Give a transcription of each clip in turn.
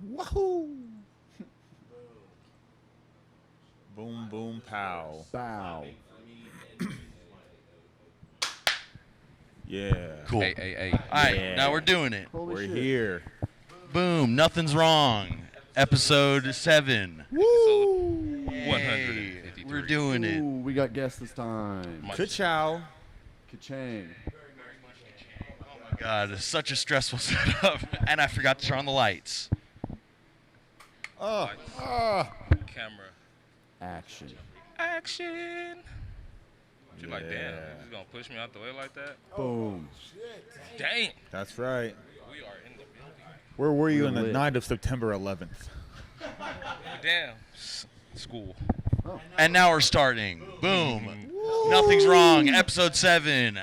Wahoo! Boom, boom, pow. Bow. Yeah. Cool. Hey. All right, Yeah. now we're doing it. Holy We're shit. here. Boom, nothing's wrong. Episode 7. Woo! 153. We're doing it. Ooh, we got guests this time. Ka-chow. Ka-chang. God, it's such a stressful setup. And I forgot to turn on the lights. Camera. Action. Action. You like, damn, Yeah. you just gonna push me out the way like that? Boom. Damn. That's right. We are in the building. Where were you We're on the lit. night of September 11th? Damn. School. And now we're starting. Boom. Nothing's wrong. Episode 7.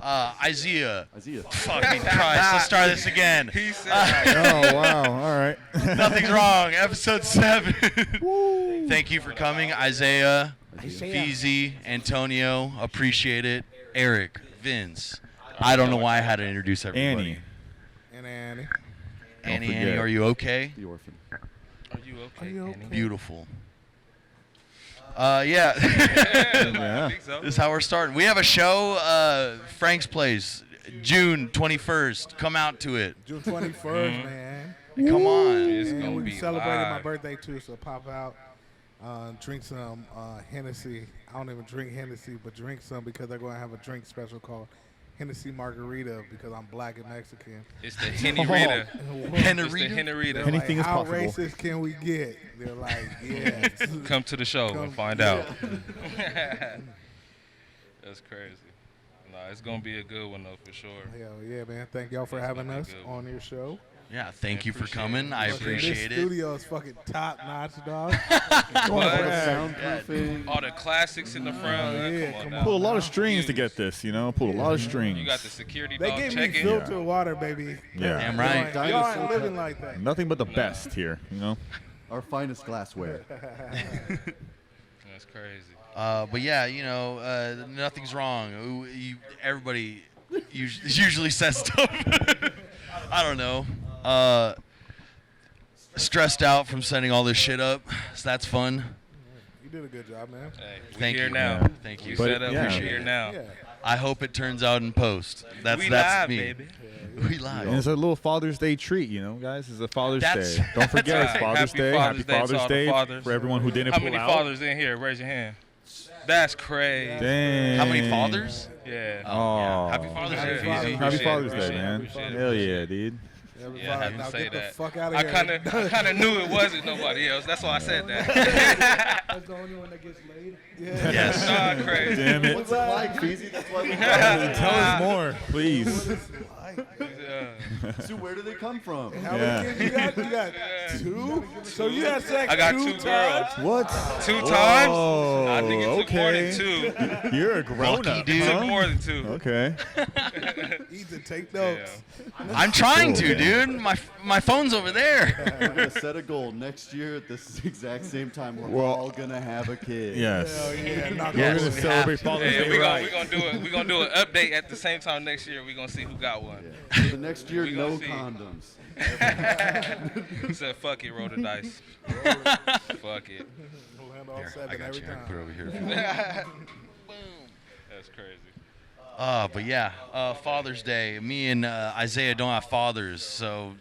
Isaiah. Isaiah. Fucking Christ. Let's start this again. He said, Oh, wow. All right. Nothing's wrong. Episode 7. Thank you for coming, Isaiah, Phezzy, Antonio. Appreciate it. Eric, Vince. I don't know why I had to introduce everybody. Annie. And Annie. Annie, forget. Annie, are you okay? The orphan. are you okay, Annie? Beautiful. Yeah, Yeah. I think so. This is how we're starting. We have a show, Frank's Place, June 21st. Come out to it. June 21st, man. Come on. It's And gonna we be celebrated my live. birthday too, so pop out, drink some Hennessy. I don't even drink Hennessy, but drink some because they're going to have a drink special called Hennessy Margarita because I'm black and Mexican. It's the Henny Rita. Henny It's the Rita? Henny Rita. They're Anything like, is how possible. racist can we get? They're like, yeah. Come to the show Come- and find yeah. out. That's crazy. Nah, it's gonna be a good one though for sure. Hell yeah, man. Thank y'all for It's having gonna be us good. on your show. Yeah, thank you for appreciate coming. it. I Fucking appreciate This it. studio is fucking top notch, dog. What? Soundproofing. All the classics in the front. yeah, come on come now. on. Pulled a lot of strings to get this, you know? Pulled a lot of strings. You got the security They dog gave me checking. filtered water, baby. Yeah. Damn right. Y'all ain't living like that. Nothing but the best here, you know? Our finest glassware. That's crazy. But yeah, you know, nothing's wrong. Everybody usually says stuff. I don't know. Stressed out from setting all this shit up, so that's fun. You did a good job, man. Hey, we Thank here you. now. Yeah. Thank We you. But set up. yeah. We here now. Yeah. I hope it turns out in post. That's We that's live, me. baby. We live. And it's a little Father's Day treat, you know, guys? It's a Father's That's- Day. Don't forget, that's it's right. Father's Happy Day. Father's Happy Day to Father's all the Day fathers. for everyone who didn't How pull many out. fathers in here? Raise your hand. That's crazy. Dang. How many fathers? Yeah. Oh. Happy Father's Happy Day, Father's Phezzy. Day. Happy Appreciate Father's it, Day, appreciate it, man. appreciate it. Hell yeah, dude. Everybody, Yeah, I had to now say get the that. fuck out of I here. kind of knew it wasn't nobody else. That's why I said that. That's the only one that gets laid. Yeah. Yes. Nah, crazy. Damn it. What's it like, Phezzy? That's why we Tell us more, please. So where do they come from? How Yeah. many kids you got? You got two? So you had sex I got two two times? girls. What? 2 times? Oh, I think it took more okay. than 2. You're a grown Lucky up, dude. It took huh? more than 2. Okay. Ethan, take notes. I'm trying to, dude. My phone's over there. We're gonna set a goal next year at this exact same time. We're Well- all gonna have a kid. Yes. Hell yeah. Knock We're Yes. going to we celebrate have to. Father's Hey, Day we right. gonna do an update at the same time next year. We gonna see who got one. The next year, We gonna no see. condoms. Who said fuck it, roll the dice. Fuck it. We'll handle all Here, I seven got every you. I can put it time. over here. That's crazy. But yeah, Father's Day. Me and Isaiah don't have fathers, so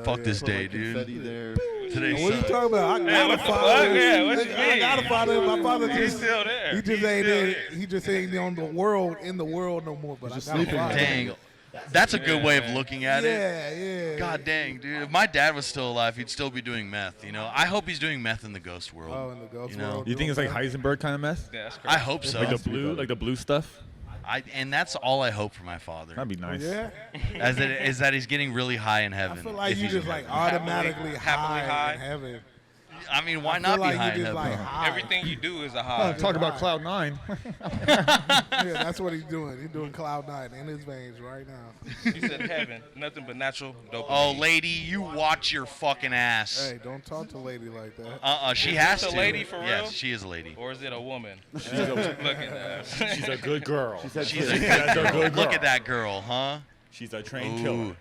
fuck this day, Confetti dude. there. Today's What are you talking about? I got a what the father. fuck? Yeah, what you I got a mean? father. My father He's just still there. he just He's ain't still in. there. He just ain't on the world in the world no more. But I got a father. Dang, that's a good way of looking at it. Yeah, yeah. God dang, dude. If my dad was still alive, he'd still be doing meth, you know? I hope he's doing meth in the ghost world. Oh, in the ghost You know? world. You think it's like Heisenberg kind of mess? Yeah, that's crazy. I hope so. Like the blue stuff? And that's all I hope for my father. That'd be nice. Yeah. Is that he's getting really high in I heaven. feel like if you he's just in like heaven. automatically Happily high. in heaven. I mean, why I not feel be like high you in just heaven? like high. Everything you do is a high. Talk about Cloud 9. Yeah, that's what he's doing. He's doing cloud nine in his veins right now. You said heaven, nothing but natural dopamine. Oh, lady, you watch your fucking ass. Hey, don't talk to lady like that. She has this to. a lady for Yes, real? she is a lady. Or is it a woman? She's a, Looking at us. she's a good girl. She's had She's kids. a That's a good girl. Look at that girl, huh? She's a trained Ooh. killer.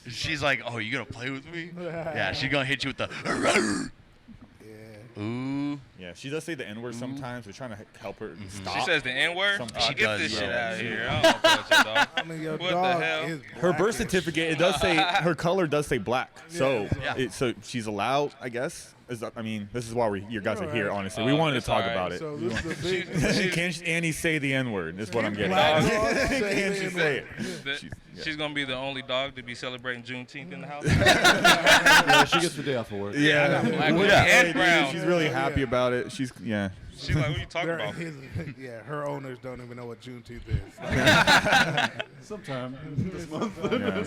She's like, oh, you gonna play with me? Yeah, she's gonna hit you with the. Yeah. Ooh. Yeah, she does say the N-word sometimes. We're trying to help her stop. She says the N-word? She Get does, this shit yeah. out of here. I don't know what your dog. I mean, your What the dog hell? is Her birth blackish. certificate, it does say, her color does say black. So, Yeah. so she's allowed, I guess. I mean, this is why you guys are here, honestly. We Oh, wanted to it's talk all right. about it. So this is a big. Can Annie say the N-word is what I'm getting Black at. dog say Can the she N-word. say it? She's going to be the only dog to be celebrating Juneteenth in the house. Yeah, she gets the day off of work. Yeah. black Well, and yeah. Dude, brown. she's really happy about it. She's, yeah. She's like, what are you talking They're about? yeah, her owners don't even know what Juneteenth is. Sometime this month. Yeah.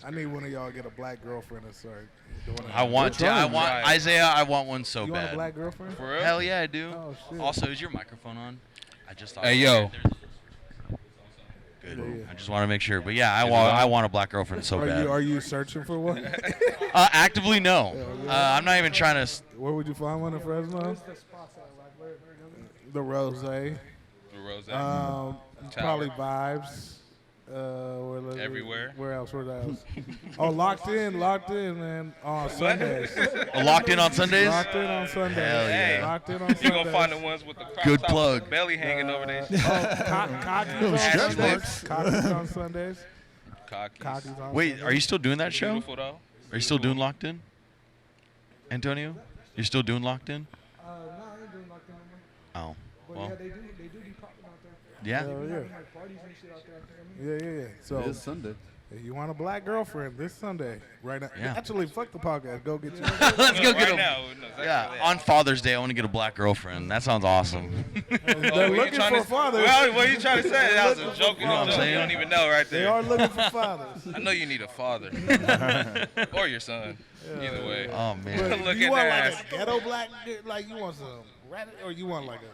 I need one of y'all to get a black girlfriend or start doing it. I want to. I want Right. Isaiah. I want one so You want a bad. black girlfriend? For real? Hell yeah, I do. Oh, shit. Also, is your microphone on? I just thought. Hey, yo. Good. Yeah. I just want to make sure. But yeah, I want a black girlfriend so bad. Are you searching for one? Actively, no. I'm not even trying to. Where would you find one in Fresno? The Rose. The rose. Probably Vibes. Everywhere. Where else? Where else? Oh, locked in, man. On Sundays. Locked in on Sundays. Locked in on Sundays. Hell yeah. Locked in on You Sundays. going to find the ones with the crop Good top plug. with the belly hanging over there. Cockies on Stretch Sundays. marks. Cockies on Sundays. Cockies. Cockies on Wait, Sundays. are you still doing that show? Beautiful, though. Are you still doing Locked In? Antonio? You're still doing Locked In? No, I ain't doing locked in no more. Oh. But Well, yeah, they do be popping out there. yeah. Hell yeah. Having like parties and shit out there. You know what I mean? Yeah. It So is Sunday. if you want a black girlfriend this Sunday, right now. Yeah. Actually, fuck the podcast. Go get you. Let's go Right get a. now. No, exactly Yeah, that. on Father's Day, I want to get a black girlfriend. That sounds awesome. They're what you looking trying for to- fathers. Well, what are you trying to say? That was a joke. You know what I'm You saying? don't even know right They there. are looking for fathers. I know you need a father. Or your son. Either way. Oh But man, Look you at want that. like a ghetto black, like you want some rat, or you want like a.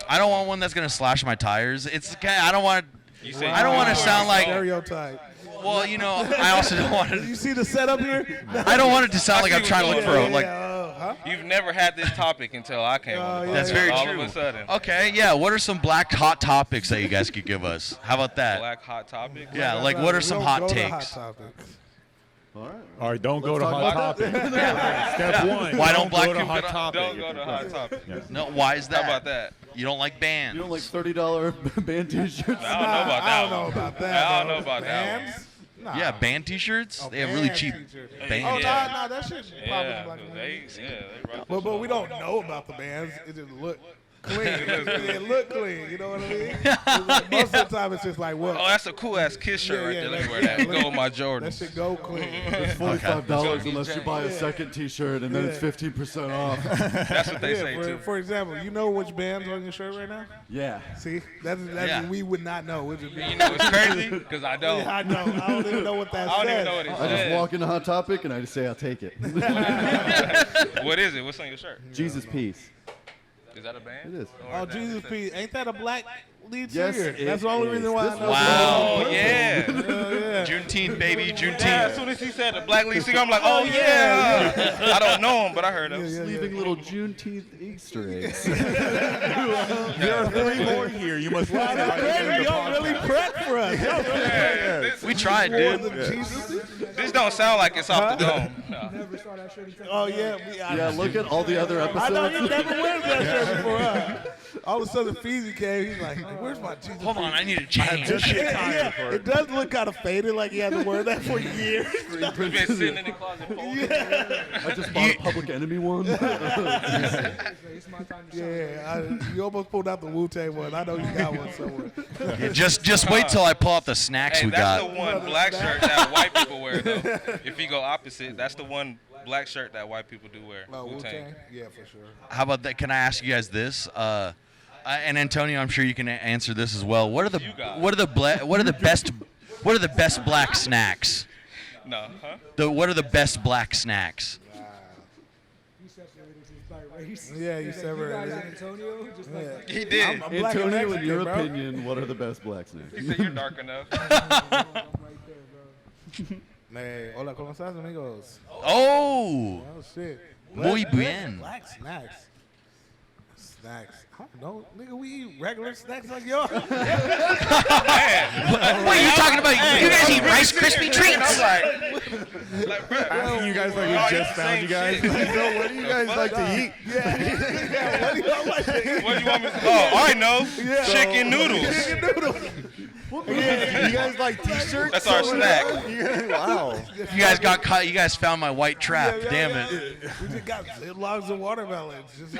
I don't want one that's gonna slash my tires. It's I don't want. You say I don't you want to want sound like. Stereotype. Well, you know, I also don't want You to. see the setup here? I don't want it to sound like I I'm see trying to what look you're for a doing. like. Huh? You've never had this topic until I came on the yeah, That's podcast. very All true. of a sudden. Okay, yeah. What are some black hot topics that you guys could give us? How about that? Black hot topics. Yeah, like what are some We don't hot go to takes? topics. All right. All right, don't go Let's to talk Hot about Topic. Step one. Why don't black go to people Hot go to- Topic? Don't go to hot topics. No, why is that? How about that? You don't like bands. You don't like $30 band T-shirts? I don't know about I that don't know one. about that. I don't though. know about that one. Bands? Nah. Yeah, band T-shirts. Oh, They have really band cheap t-shirts. band. Oh, Yeah. no, that shit Yeah, popping black and they white. rock But this we shit. don't know about the bands. It just look clean. It look clean. You know what I mean? It's like most of the time, it's just like, what? Oh, that's a cool ass Kiss shirt Yeah, right yeah, there. Let me that- wear that. yeah, Go with my That Jordans. shit go clean. It's $45 Okay. unless you buy a second T-shirt, and then it's 15% off. That's what they Yeah, say too. for example, you know which band's on your shirt right now? Yeah. See, that's Yeah. we would not know. We'd just be, You know what's crazy? Because I don't. yeah, I know. I don't even know what that I don't says. even know what it I just says. walk into Hot Topic and I just say I'll take it. What is it? What's on your shirt? Jesus Peace. Is that a band? It is. Or Oh, is that- Jesus P. Ain't that a black lead Yes, singer? it That's the only is. reason why I This know. was- Wow, that. yeah. Hell yeah. Juneteenth, baby, Yeah, Juneteenth. as soon as he said the black lead singer, I'm like, oh yeah. I don't know him, but I heard him. Yeah, Leaving little Juneteenth Easter eggs. There are 3 more here. You must find out. Crazy, y'all really prep for us. Y'all really This, We tried, dude. this don't sound like it's off the dome. No. Never saw that shit until Oh yeah, Yeah, look at all the other I know you episodes. never went to that shirt before. Huh? All of a sudden, Phezzy came. He's like, "Where's my Jesus?" Hold on, I need to change. Yeah, it does look kind of faded, like he hasn't worn that for years. He's been sitting in the closet folding. I just bought a Public Enemy one. it's my time to shine. Yeah, you almost pulled out the Wu-Tang one. I know you got one somewhere. Yeah, just wait till I pull out the snacks Hey, we that's got. the one black shirt that white people wear, though. If you go opposite, that's the one black shirt that white people do wear. Oh, Wu-Tang. Wu-Tang? Yeah, for sure. How about that? Can I ask you guys this? And Antonio, I'm sure you can answer this as well. What are the You got it. what are the best black snacks? No, huh? What are the best black snacks? You separated this by race. Yeah, you He's like, separated You guys it. and Antonio, just like He did. I'm black and Antonio, in Mexican, your bro. opinion, what are the best black snacks? He said you're dark enough. I'm right there, bro. Hey, hola, ¿cómo estás, amigos? Oh, Oh, shit. muy bien. Black snacks. Snacks. I don't know. Nigga, we eat regular snacks like y'all. What are you talking about? You Rice Krispie treats. Like, bro, Asking you guys like we Oh, just it's the found same you guys. shit. So what do you guys like to eat? what do you want me to? Oh, I know. Chicken noodles. You guys like t-shirts? That's our snack. Wow. You guys got caught. You guys found my white trap. Damn it. We just got logs of watermelons. Just,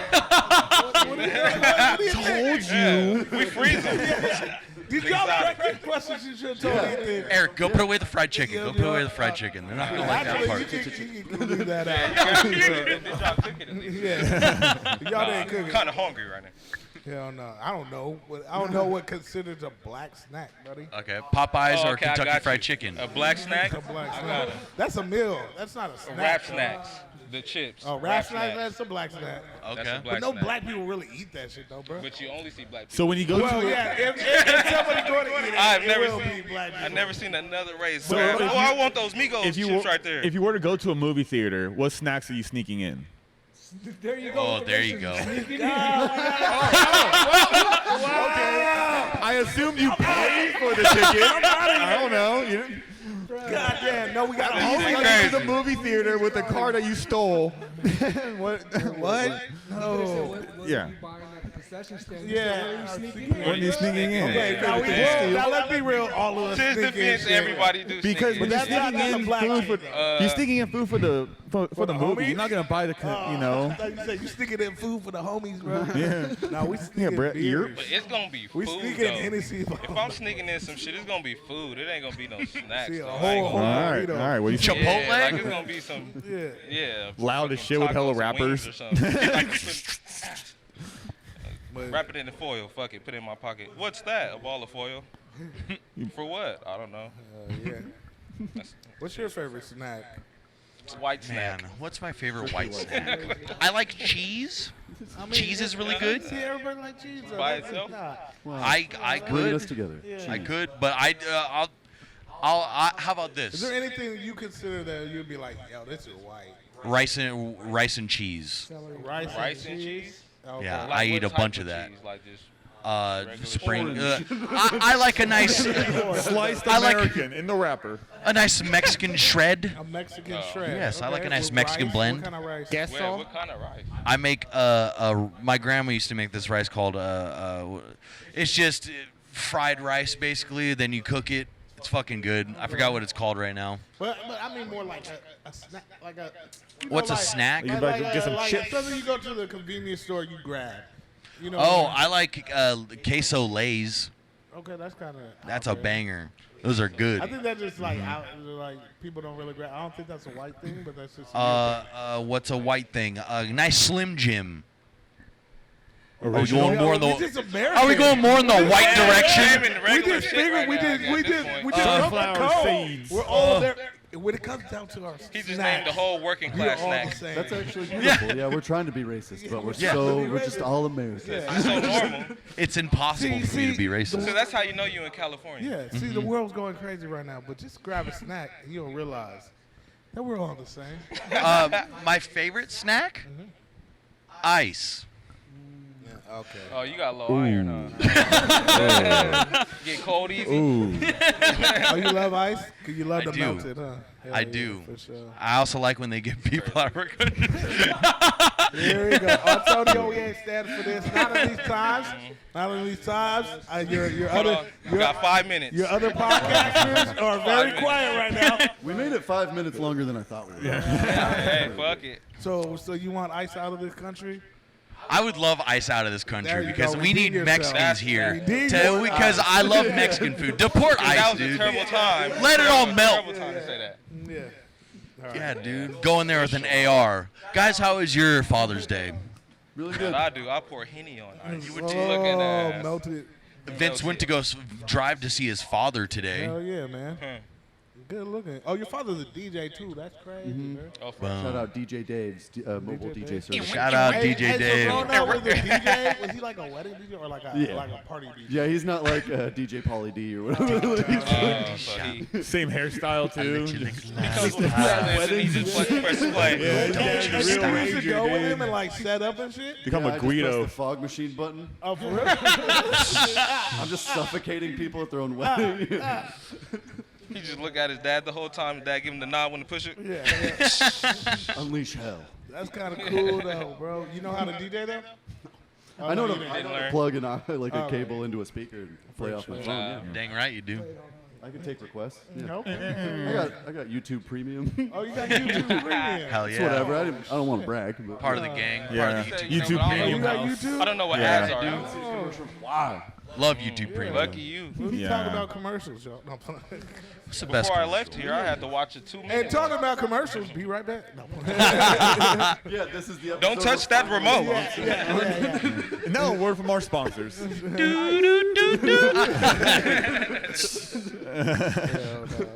Told you. We freeze them. Did y'all practice questions you should have told Ethan? Eric, go put away the fried chicken. Go put away the fried chicken. They're not gonna like that part. Actually, you can leave that out. Did y'all cook it at least? Yeah. Y'all didn't cook I'm it. kind of hungry right now. Hell no. I don't know. I don't know what considers a black snack, buddy. Okay, Popeyes Oh, or okay, I Kentucky got Fried you. Chicken. A black snack? It's a black I snack. got it. That's a meal. That's not a snack. Wrap bro. snacks. The chips. Oh, wrap snack? That's a black snack. That's Okay. a black But no snack. black people really eat that shit, though, bro. But you only see black people. So when you go Well, to yeah, if somebody going to eat it, I've it never will seen. be black people. I've never seen another race. So man. if Oh, you- I want those Migos if you chips were, right there. if you were to go to a movie theater, what snacks are you sneaking in? There you go. Oh, there you go. I assume you paid for the ticket. I don't know. You didn't- God damn, no, we got a You whole go to the movie theater with the car that you stole. What? What? Oh. Yeah. Yeah. You buying at the concession stand? Yeah. Sneaking in. When are you sneaking in? Okay, now let's be real. All of us Since sneak in defense, shit. everybody do Because sneak when in. you're That's not sneaking a in black food for, thing, you're sneaking in food for the the movie. homies? You're not gonna buy the, you know. I thought you said you sneaking in food for the homies, bro. Yeah. No, we sneaking Yeah, bro. beers. But it's gonna be We food sneaking in though. Hennessy. If I'm sneaking in some shit, it's gonna be food. It ain't gonna be no snacks. See, a though. I whole ain't All gonna- right. All right. What do you think? Chipotle? Yeah, like it's gonna be some. Yeah. Yeah. Loud as fucking shit with hella tacos and wings rappers. or something. Like, But- wrap it in the foil. Fuck it. Put it in my pocket. What's that? A ball of foil? For what? I don't know. Yeah. What's your favorite snack? It's white Man, snack. what's my favorite white snack? I like cheese. Cheese is really good. See, everybody like cheese. though. By That's itself? not- I Bring us could. together. I could, but how about Is this? there anything that you consider that you'd be like, yo, this is white? Rice and cheese. Celery. Rice and cheese? Okay. Yeah, Like I what eat a type bunch of that. cheese? Like just Spring. Orange. I like a nice, Sliced I like- American in the wrapper. a nice Mexican shred. A Mexican shred. Yes, I like a Okay. nice With Mexican rice? blend. What kind of rice? Where, what kind of rice? I make my grandma used to make this rice called it's just fried rice basically. Then you cook it. It's fucking good. I forgot what it's called right now. But I mean more like a snack, like a. you know, What's a like- snack? You like get some like chips. Something you go to the convenience store, you grab. You know. Oh, what I like queso lays. Okay, that's kind of. That's a banger. Those are good. I think that's just like like people don't really grab. I don't think that's a white thing, but that's just. What's a white thing? Nice Slim Jim. Are we Original? going more in We the? just American. Are we going more in the white direction? Damn, We regular just shit figured right we now did at we this did point. we did Sunflower Hemp Co. seeds. We're all there. When it comes down to our He just snacks, named the whole working we are class all the snack. same. That's actually beautiful. Yeah, we're trying to be racist, but we're we're just all Americans. It's so normal. It's impossible for me to be So racist. that's how you know you in California. Yeah, see, the world's going crazy right now, but just grab a snack and you'll realize that we're all the same. My favorite snack? Ice. Yeah, okay. Oh, you got low iron, huh? Get cold easy. Ooh. Oh, you love ice? 'Cause you love I the do. melted, huh? Hell I yeah, do. For sure. I also like when they get people out of our country. Here we go. Antonio, we ain't standing for this. Not in these times. Not in these times. Your Hold other, on. You got 5 minutes. your other podcasters are very minutes. quiet right now. We made it 5 minutes longer than I thought we would. Hey, fuck it. So you want ice out of this country? I would love ice out of this There country you because go. we Redeem need yourself. Mexicans here. Redeem Because I love Mexican food. Deport That ice, was a dude. terrible time. Let it all That was a melt. Terrible time to say that. Yeah. All right. Yeah, dude. Go in there with an AR. Guys, how was your Father's Day? Really What good. I do, I pour Henny on ice. Oh, looking at melted. Vince went to go drive to see his father today. Hell yeah, man. Good looking. Oh, your father's a DJ too. That's crazy, man. Oh, for Boom. Shout out DJ Dave's mobile DJ Dave. service. Shout out Hey, DJ hey, Dave. So growing up with a DJ, was he like a wedding DJ or like a party DJ? Yeah, he's not like DJ Pauly D or whatever. so he Same hairstyle too. comes with presents and he just press play. Yeah, Hey, he's you a real used to ranger, go with dude. him and like set up and shit. Become Yeah, a I just press Guido. the fog machine button. Oh, for real? I'm just suffocating people at their own wedding. He just look at his dad the whole time. His dad give him the nod when to push it. Yeah. Unleash hell. That's kind of cool though, bro. You know how to DJ though? I know you to didn't. learn. plug in a cable into a speaker and play off my phone. Yeah. Dang right you do. I can take requests. Yeah. Nope. I got YouTube Premium. Oh, you got YouTube Premium. Hell It's yeah. whatever. I don't want to brag. But Part of the gang. Yeah. Part of the YouTube YouTube I don't Premium know- You got house. YouTube? I don't know what Yeah. ads are. Oh, Why? Love YouTube Premium. Lucky you. we Yeah. talking about commercials, y'all. No, I'm playing. What's the best? Before I commercial? left here, I had to watch it 2 And minutes. talking about commercials, be right back. No. Yeah, this is the episode. Don't touch that remote. No, word from our sponsors.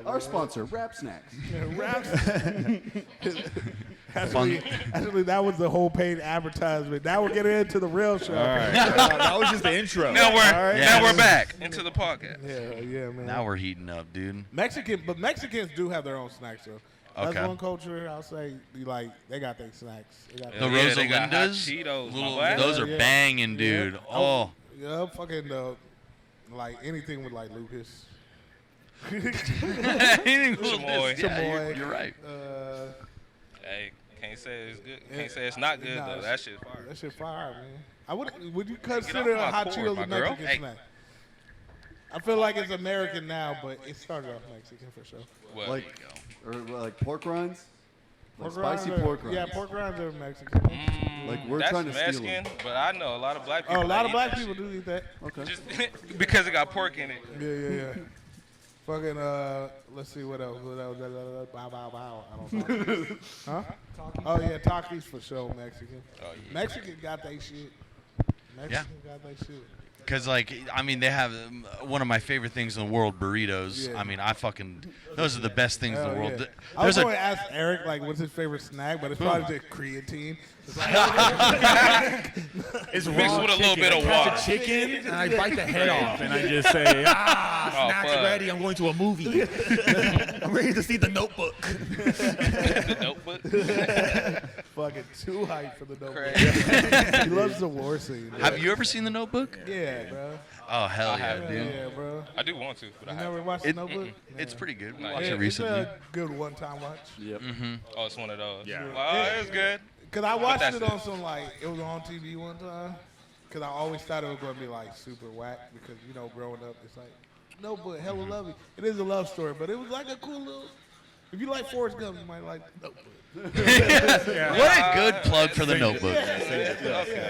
Our sponsor, Rap Snacks. Actually, that was the whole paid advertisement. Now we're getting into the real show. All right. That was just the intro. Now we're All right. now we're back into the podcast. Yeah, man. Now we're heating up, dude. Mexicans do have their own snacks, though. That's Okay. one culture I'll say. They got their snacks. They got The Yeah, they got hot Rosalindas, Cheetos, little, my boy. those are Yeah. banging, dude. Yeah. Oh, Yeah, fucking like anything with like Lucas. Anything with Chamoy. this. Yeah, Chamoy. you're right. Hey, can't say it's good. Can't say it's not good Nah, though. That shit fire. That shit fire, man. Would you consider off my hot cord, Cheetos my a girl. Mexican Hey. snack? I feel like it's American now, but it started off Mexican for sure. What? Like pork rinds. Like rinds spicy are- pork rinds. Yeah, pork rinds are Mexican. Like we're That's trying to steal Mexican, them. but I know a lot of black Oh, people. a lot that of eat black that people do eat that. Okay. shit. Just because it got pork in it. Yeah. Fucking let's see what else. Bow bow bow. I don't know. Huh? Oh yeah, Takis for sure. Mexican. Oh, yeah. Mexican got they shit. Mexican got they shit. Because, like, I mean, they have one of my favorite things in the world, burritos. Yeah. I mean, those are the best things in Hell the world. yeah. Th- I was There's going to a, ask Eric, like, what's his favorite snack, but it's probably just creatine. It's like, It's Mixed raw with a little chicken. bit of I catch water. a chicken and I bite the head off and I just say, snack's fuck. ready. I'm going to a movie. I'm ready to see The Notebook. The notebook. fucking too hype for the notebook. Crazy. He loves the war scene. Bro. have you ever seen The Notebook? Yeah, bro. Oh, hell yeah, haven't. dude. Yeah, bro. I do want to, but I You haven't. never watched the notebook? It's pretty good. We Nah, watched yeah, it recently. It's a good one-time watch. Yep. Oh, it's one of those. Yeah. Well, it's good. Because I watched that's it it. on some, like, it was on TV one time. Because I always thought it was going to be, like, super whack. Because, you know, growing up, it's like, Notebook, hella lovely. It is a love story, but it was like a cool little. If you like Forrest Gump, you might like Notebook. What a good plug for The Notebook. Yeah,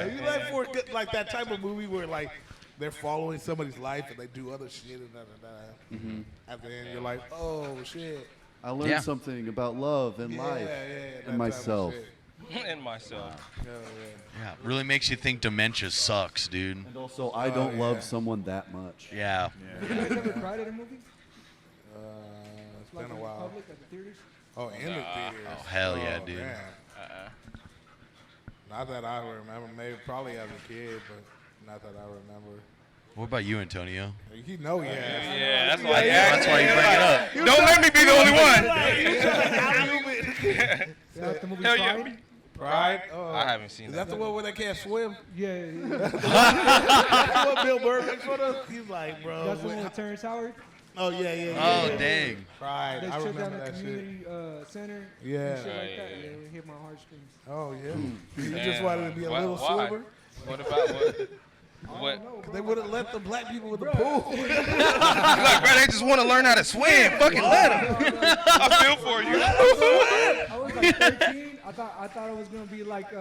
if you like Forrest Gump, like that type of movie where, like, they're following somebody's life and they do other shit and da-da-da. At the end, you're like, oh, shit. I learned Yeah. something about love and life that type and of myself. shit. And myself. Hell yeah. Yeah, really makes you think dementia sucks, dude. And also, I don't love someone that much. Yeah. You guys ever cried at a movie? It's Like been a in while. public at the theaters? Oh, in the theaters. Oh, hell yeah, dude. Man. Not that I remember. Maybe probably as a kid, but not that I remember. What about you, Antonio? You know, yeah. Yeah, that's why. That's why you bring it up. Don't let me be the only one. Is that the movie Hell yeah. Pride? Pride. Oh. I haven't seen Is that. that the one where they can't swim? Yeah. That's what Bill Burr makes fun of. He's like, bro. That's the one with Terrence Howard. Oh yeah. Oh, dang. Pride. They I shut remember down the that shit. community center. Yeah. And shit like that. yeah. Yeah, it hit my heartstrings. Oh yeah. You just Damn. wanted to be a Why- little why? swimmer. What about what? What? No, bro. They wouldn't let the black people in the pool. Like, bro, they just want to learn how to swim. Fucking let them. I feel for you. I was like 13. I thought it was gonna be like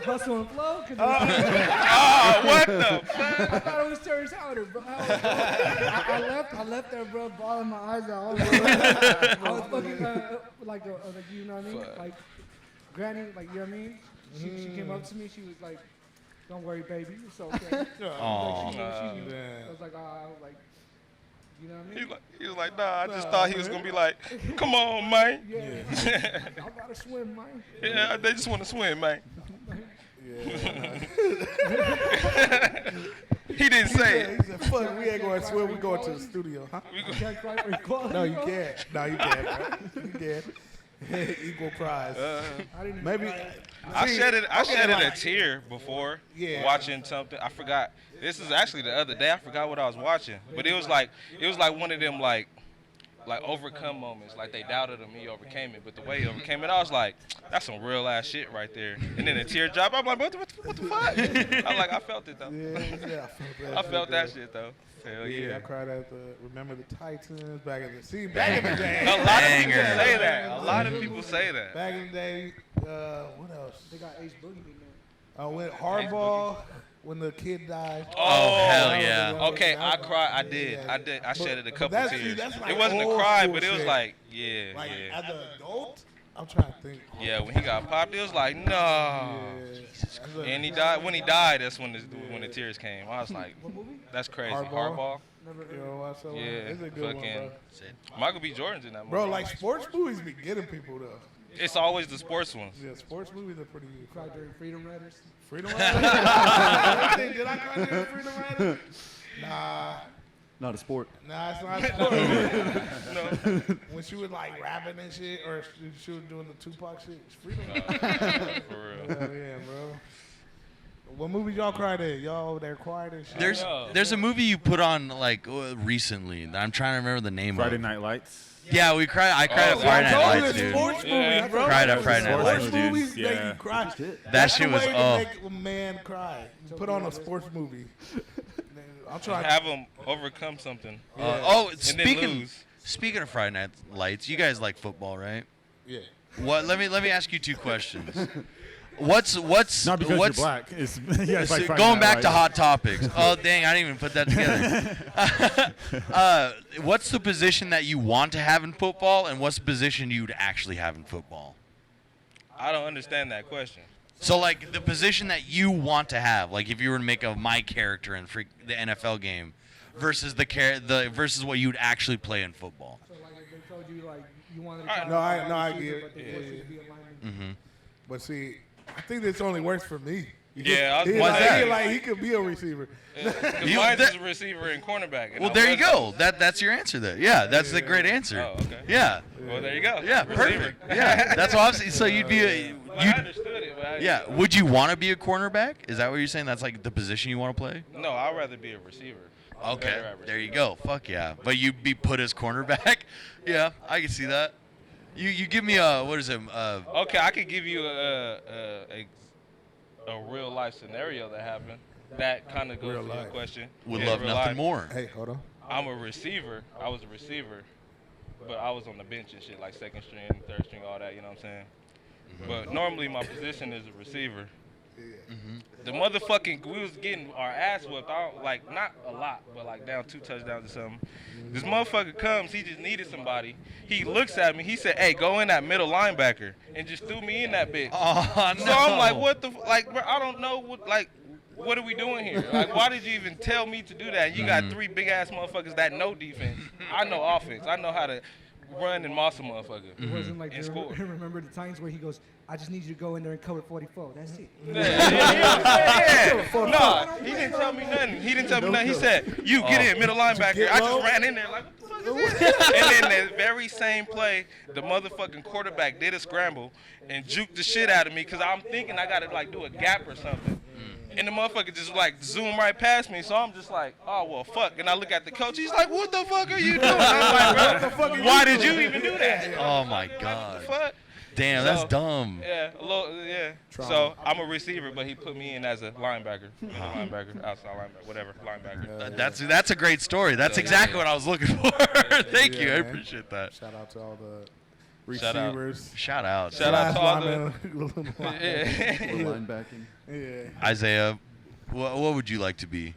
Hustle and Flow. Oh, what the fuck? I thought it was Terrence Howard, bro. I left there, bro, bawling my eyes out. I was fucking like you know what I mean? Like granny, like you know what I mean? She came up to me. She was like, "Don't worry, baby, it's okay." Aw. I was like, you know what I mean? He was like, nah, I just thought he was going to be like, come on, man. Yeah. I gotta swim, man. Yeah, they just want to swim, man. He didn't say it. He said, fuck, we ain't going to swim. We going to the studio. Huh? You can't cry for equality. No, you bro. can't. No, you can't, bro. You can't. Equal prize. I didn't even Maybe. cry. I shedded a like- tear before Yeah. watching something. I forgot. This is actually the other day. I forgot what I was watching, but it was like one of them like like overcome moments. Like they doubted him, he overcame it. But the way he overcame it, I was like, that's some real ass shit right there. And then a tear drop. I'm like, what the fuck? I'm like, I felt it though. Yeah, I felt that shit though. Hell Yeah, I yeah. cried at the Remember the Titans back in the back in the day. A lot of people say that. A lot of people say that. Back in the day, what else? They got Ace Boogie in there. I went hardball when the kid died. Oh, hell yeah. Okay, I cried. I did. I shedded a couple that's- tears. that's like It wasn't a old cry, school but it was shit. like, yeah, Like yeah. as an adult, I'm trying to think. Yeah, when he got popped, it was like, no. Yeah. And he died. When he died, that's when the tears came. I was like, What movie? that's crazy. Hardball? Hardball. Never. You know what? So Yeah, it's a good one, fucking bro. Michael B. Jordan's in that movie. Bro, like sports movies be getting people though. It's always the sports ones. Yeah, sports movies are pretty. Cried during Freedom Riders. Freedom Riders? Did I cry during Freedom Riders? Nah. Not a sport. Nah, it's not sport. No. When she was like rapping and shit, or she was doing the Tupac shit, it's Freedom Riders. For real. Hell yeah, bro. What movies y'all cried at? Y'all over there cried and shit? There's a movie you put on like recently. I'm trying to remember the name Friday of. Night Lights. Yeah, I cried at Oh, Friday I Night told you Lights, it's dude. sports Yeah. movies, bro. Cried at Friday Night Sports Lights, dude. movies make Yeah. you cry. That That's shit the was way to oh. make a man cry. Put on a sports movie. I'm trying. Have them overcome something. Oh, And then speaking lose. speaking of Friday Night Lights, you guys like football, right? Yeah. What? Let me ask you two questions. What's Not because what's you're black. It's yeah, it's like Friday going Night back to Lights. hot topics? Oh dang, I didn't even put that together. What's the position that you want to have in football, and what's the position you'd actually have in football? I don't understand that question. So like the position that you want to have, like if you were to make a my character in the NFL game, versus the versus what you'd actually play in football. So like if they told you like you wanted to. Alright, try no, I to be get a it. receiver, but they forced you to be a lineman. Mm-hmm. But see, I think this only works for me. Yeah, I was He gonna say. like he could be a receiver. Because You- mine's that- is a receiver and cornerback. and Well, I there you wasn't. go. That's your answer there. Yeah, that's the great answer. Oh, okay. Yeah. Well, there you go. Yeah, Receiver. perfect. Yeah, that's what I'm saying. So you'd be a, But I understood it. But I, yeah. Would you want to be a cornerback? Is that what you're saying? That's like the position you want to play? No, I'd rather be a receiver. I'm Okay, better at there you receiver. go. Fuck yeah. But you'd be put as cornerback? Yeah, I can see that. You give me a, what is it? Okay, I could give you a real life scenario that happened. That kind of goes Real to your life. question. Would Yeah, love real nothing life. more. Hey, hold on. I'm a receiver. I was a receiver, but I was on the bench and shit, like second string, third string, all that. You know what I'm saying? But normally my position is a receiver. The motherfucking, we was getting our ass whooped. Like not a lot, but like down 2 touchdowns or something. This motherfucker comes. He just needed somebody. He looks at me. He said, "Hey, go in that middle linebacker," and just threw me in that bitch. Oh, no. So I'm like, what the, like, bro, I don't know what are we doing here? Like, why did you even tell me to do that? You got 3 big ass motherfuckers that know defense. I know offense. I know how to run and moss a motherfucker. It wasn't like And the, score. remember the times where he goes, I just need you to go in there and cover 44. That's it. No, he didn't tell me nothing. He didn't tell me nothing. He said, you get in, middle linebacker. get I low? just ran in there like, what the fuck is this? And then the very same play, the motherfucking quarterback did a scramble and juked the shit out of me because I'm thinking I got to like do a gap or something. And the motherfucker just like zoom right past me, so I'm just like, oh well, fuck. And I look at the coach, he's like, what the fuck are you doing? I'm like, bro, why did you even do that? Oh, my What God. the fuck? Damn, So, that's dumb. Yeah, a little, yeah. So I'm a receiver, but he put me in as a linebacker, linebacker, outside linebacker, whatever, linebacker. That's a great story. That's exactly what I was looking for. Thank you. I man. appreciate that. Shout out to all the Shout out. receivers. Shout out. Shout out to all the. the. Yeah. Linebacking. Yeah. Isaiah, what would you like to be?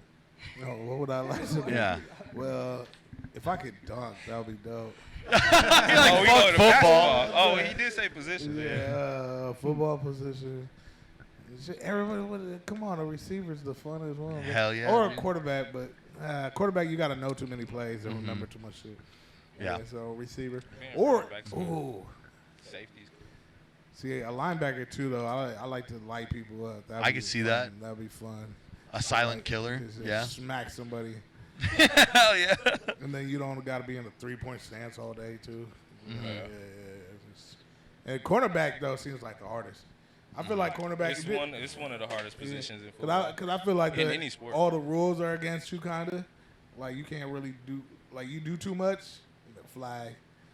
Oh, what would I like to be? Yeah. Well, if I could dunk, that would be dope. You're like, Oh, we fuck go to football. basketball. Oh, he did say position. Yeah. Yeah, football position. Everybody, come on, a receiver's the funnest one. Hell yeah, Or a dude. quarterback, but quarterback, you got to know too many plays and remember too much shit. Yeah. So receiver. Being Or, quarterback's good. ooh. Safeties. See, a linebacker too, though. I like to light people up. That'd I be can see fun. that. That'd be fun. A silent killer. Just Yeah. Smack somebody. Hell yeah. And then you don't got to be in a 3-point stance all day, too. Yeah. And cornerback, though, seems like the hardest. I feel like cornerback. It's one of the hardest positions in football. Because I feel like In any sport. all the rules are against you, kind of. Like, you can't really do, like, you do too much, flag.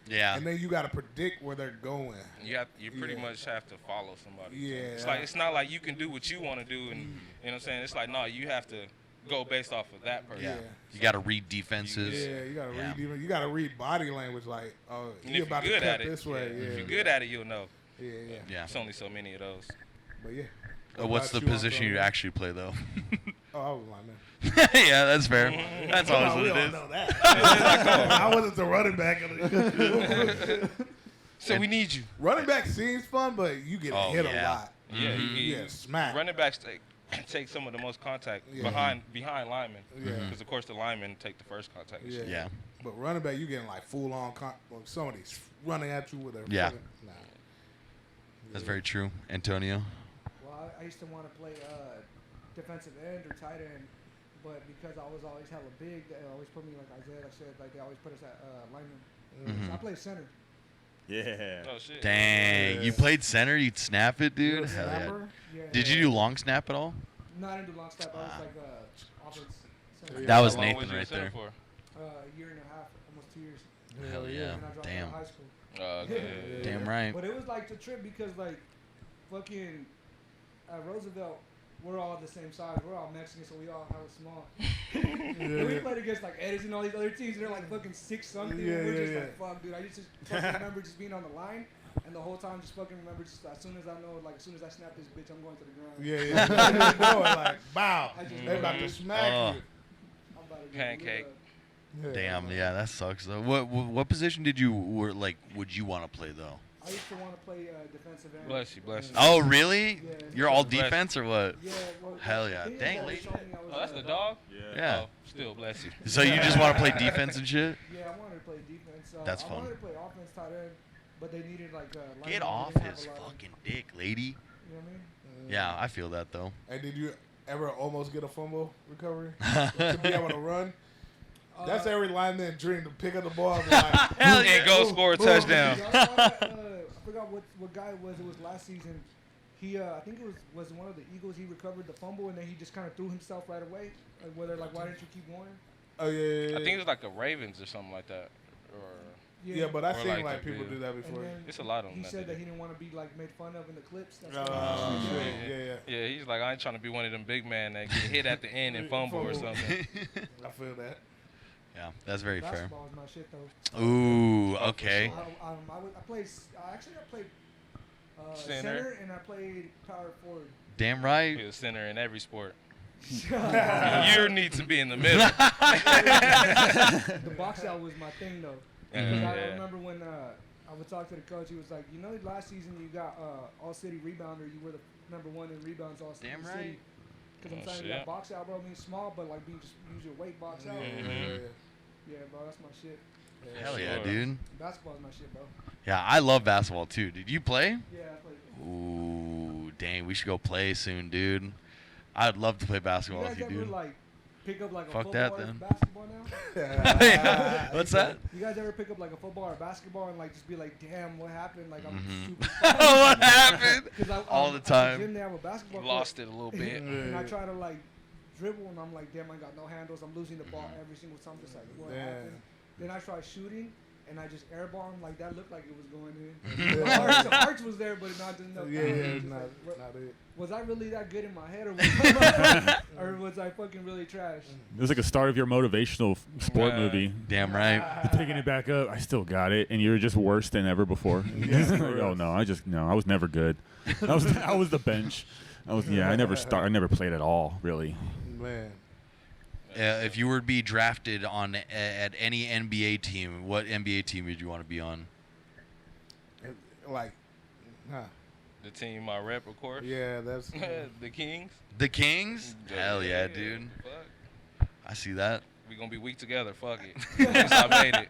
Yeah. And then you got to predict where they're going. You pretty much have to follow somebody. Yeah. It's not like you can do what you want to do, and you know what I'm saying. It's like no, you have to go based off of that person. Yeah. You got to read defenses. Yeah, you got to read. Even, you got to read body language. Like, oh, And you if about you're to good cut at it, this way. Yeah. If you're good at it, you'll know. Yeah. There's only so many of those. But yeah. What's the position you actually play though? Oh, I was lineman. Yeah, that's fair. That's always what We it all is. know that. I wasn't the running back. So we need you. Running back seems fun, but you get hit a lot. Yeah, You get smacked. Running backs take some of the most contact behind linemen. Because of course the linemen take the first contact. and shit. Yeah. But running back, you getting like full on. Somebody's running at you with their. Yeah. foot. Nah. That's very true, Antonio. Well, I used to want to play defensive end or tight end, but because I was always hella big, they always put me like Isaiah said, like they always put us at lineman. So I played center. Yeah. Oh shit. Dang, you played center, you'd snap it, dude. Hell yeah. Snapper. Yeah. Did you do long snap at all? No, I didn't do long snap. I was like offense center. That was How long Nathan you in right center there. for? A year and a half, almost 2 years. Hell yeah. And I dropped out Damn. of high school. Okay. Damn right. But it was like the trip because like fucking at Roosevelt, we're all the same size. We're all Mexican, so we all hella small. And we played against like Edison and all these other teams, and they're like fucking 6 something. Yeah, and we're just yeah, like, fuck, dude. I used to fucking remember just being on the line, and the whole time just fucking remember just as soon as I know, like as soon as I snap this bitch, I'm going to the ground. Yeah. Going like, bow. I just They about to smack Oh. you. I'm about to get Pancake. lit up. Damn, yeah, that sucks though. What position would you want to play though? I used to want to play defensive end. Bless you. Oh, really? Yeah. You're all Bless you. defense or what? Yeah. Well, Hell yeah. the thing Dang, is that lady. showed me I was, Oh, that's the dog. Yeah. Oh, still bless you. So you just want to play defense and shit? Yeah, I wanted to play defense. That's I fun. wanted to play offense, tight end, but they needed like linemen. Get They off didn't have his a lot of- fucking dick, lady. You know what I mean? Yeah, I feel that though. And did you ever almost get a fumble recovery to be able to run? That's every lineman's dream, to pick up the ball and be like, Hell And go score a touchdown. I forgot what guy it was. It was last season. He, I think it was one of the Eagles. He recovered the fumble and then he just kind of threw himself right away. Like, where they're like, why didn't you keep going? oh yeah. I think it was like the Ravens or something like that. Or Yeah, but I've Or seen like like the people Bills. do that And before. then It's a lot of them He that said do that he didn't want to be like made fun of in the clips. That's Oh, why. shit. Yeah. yeah, he's like, I ain't trying to be one of them big men that get hit at the end and fumble or something. I feel that. Yeah, that's very fair. Basketball is my shit though. Ooh, okay. I played. I played Center. center and I played power forward. Damn right. He's a center in every sport. You need to be in the middle. The box out was my thing though. Yeah, Because I yeah. remember when I would talk to the coach, he was like, you know, last season you got all city rebounder. You were the number 1 in rebounds all Damn city. right. Because I'm Oh, saying shit. that box out, bro, means small, but like just use your weight box out. Mhm. Yeah, bro, that's my shit. Hell yeah, Sure. dude. Basketball's my shit, bro. Yeah, I love basketball too. Did you play? Yeah, I played. Ooh, dang, we should go play soon, dude. I'd love to play You basketball guys with you, ever dude. like pick up like a Fuck football that, or then. basketball now? Yeah. What's that? You guys ever pick up like a football or basketball and like just be like, damn, what happened? Like I'm Mhm. super. What happened? 'Cause All the At time. the gym, they have a basketball court, Lost it a little bit. and I try to like dribble, and I'm like, damn, I got no handles. I'm losing the ball every single time. Just like, what Yeah. happened? Then I try shooting, and I just airball like that. Looked like it was going in. The arch was there, but not just enough. Yeah, power. it's Just not like, it. was I really that good in my head, or was I fucking really trash? It was like a start of your motivational sport Yeah. movie. Damn right. You're picking it back up. I still got it, and you're just worse than ever before. Like, oh no, I was never good. I was the bench. I never played at all, really. Man. If you were to be drafted on at any NBA team, what NBA team would you want to be on? Like, huh. The team I rep, of course. Yeah, that's. The Kings. The Kings? Hell yeah, dude. Fuck. I see that. We gonna be weak together. Fuck it. Since I made it,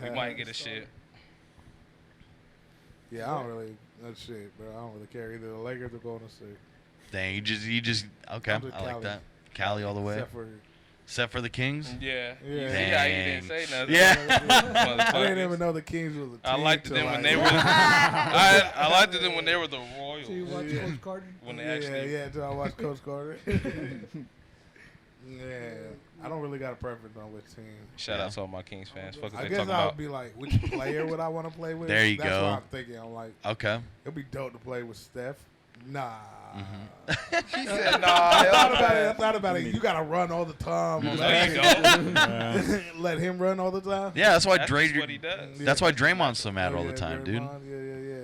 we might get a shit. Yeah, I don't really. That's shit, bro. I don't really care either the Lakers or Golden State. Dang, you just okay. I'm just I like Cali. that. Cali all the way. Except for the Kings? Yeah. Yeah. You see how you Dang. didn't say nothing. Yeah. I didn't Motherfuckers. even know the Kings was a team. I liked till, them when like- they were. I liked them when they were the Royals. So you watch Yeah. Coach Carter? When they Yeah, actually. yeah, until I watched Coach Carter. Yeah. I don't really got a preference on which team. Shout out to all my Kings fans. Fuck what I they guess talking I'll about. be like, which player would I want to play with? There you That's go. what I'm thinking. I'm like, Okay. it'd be dope to play with Steph. Nah. He said, nah. I thought about it. You gotta run all the time. There you go. Let him run all the time. Yeah, that's why That's Dre. just what he does. That's why Draymond's so mad all the Yeah, time, dude. Draymond, Yeah.